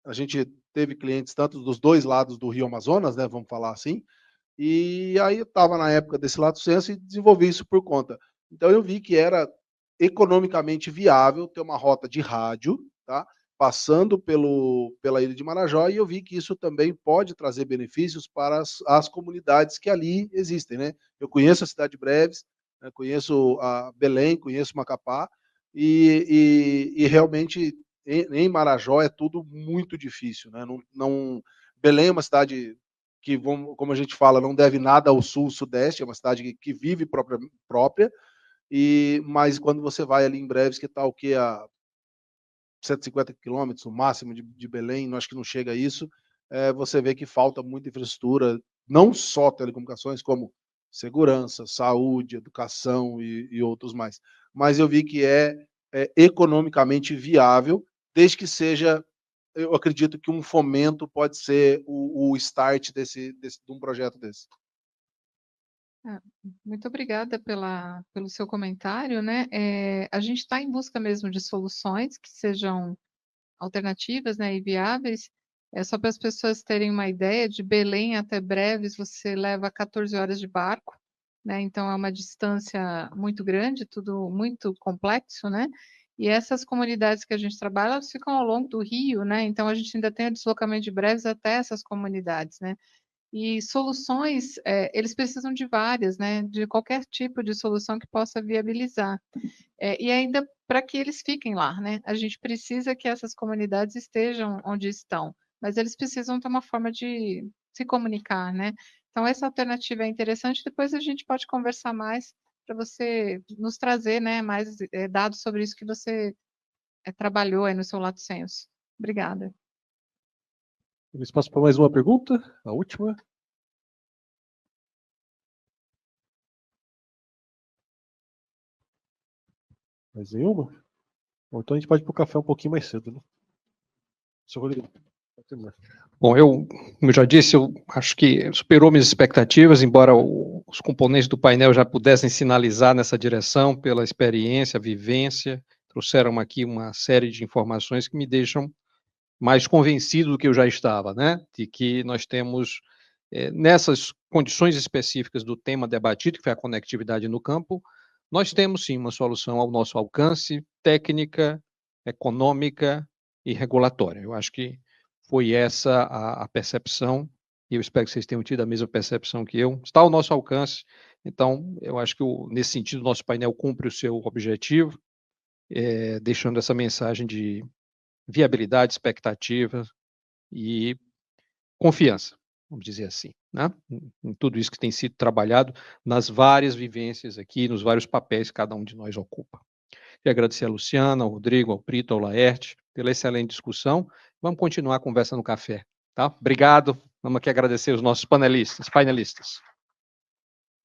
A gente teve clientes tanto dos dois lados do Rio Amazonas, né, vamos falar assim, e aí eu estava na época desse lato sensu e desenvolvi isso por conta. Então eu vi que era economicamente viável ter uma rota de rádio, tá? Passando pela ilha de Marajó, e eu vi que isso também pode trazer benefícios para as comunidades que ali existem, né? Eu conheço a cidade de Breves, né? Conheço a Belém, conheço Macapá, e realmente em Marajó é tudo muito difícil, né? Belém é uma cidade que, como a gente fala, não deve nada ao sul-sudeste, é uma cidade que vive própria, mas quando você vai ali em Breves, que está o quê? A 150 quilômetros, o máximo de Belém, acho que não chega a isso, você vê que falta muita infraestrutura não só telecomunicações, como segurança, saúde, educação e outros mais. Mas eu vi que é economicamente viável, desde que seja, eu acredito que um fomento pode ser o start de um projeto desse. Muito obrigada pelo seu comentário, né? A gente está em busca mesmo de soluções que sejam alternativas, né, e viáveis. Só para as pessoas terem uma ideia, de Belém até Breves você leva 14 horas de barco, né? Então é uma distância muito grande, tudo muito complexo, né? E essas comunidades que a gente trabalha, elas ficam ao longo do rio, né? Então a gente ainda tem o deslocamento de Breves até essas comunidades, né? E soluções, eles precisam de várias, né? De qualquer tipo de solução que possa viabilizar. E ainda para que eles fiquem lá, né? A gente precisa que essas comunidades estejam onde estão, mas eles precisam ter uma forma de se comunicar, né? Então, essa alternativa é interessante. Depois a gente pode conversar mais para você nos trazer, né, mais dados sobre isso que você trabalhou aí no seu Lato Sensu. Obrigada. Tem espaço para mais uma pergunta? A última. Mais nenhuma? Bom, então a gente pode ir para o café um pouquinho mais cedo, né? Seu Rodrigo, pode terminar. Bom, como eu já disse, eu acho que superou minhas expectativas, embora os componentes do painel já pudessem sinalizar nessa direção pela experiência, vivência, trouxeram aqui uma série de informações que me deixam mais convencido do que eu já estava, né? De que nós temos, nessas condições específicas do tema debatido, que foi a conectividade no campo, nós temos sim uma solução ao nosso alcance, técnica, econômica e regulatória. Eu acho que foi essa a percepção, e eu espero que vocês tenham tido a mesma percepção que eu. Está ao nosso alcance, então eu acho que nesse sentido o nosso painel cumpre o seu objetivo, deixando essa mensagem de viabilidade, expectativa e confiança, vamos dizer assim, né? Em tudo isso que tem sido trabalhado nas várias vivências aqui, nos vários papéis que cada um de nós ocupa. Queria agradecer a Luciana, ao Rodrigo, ao Brito, ao Laerte, pela excelente discussão. Vamos continuar a conversa no café, tá? Obrigado. Vamos aqui agradecer os nossos painelistas.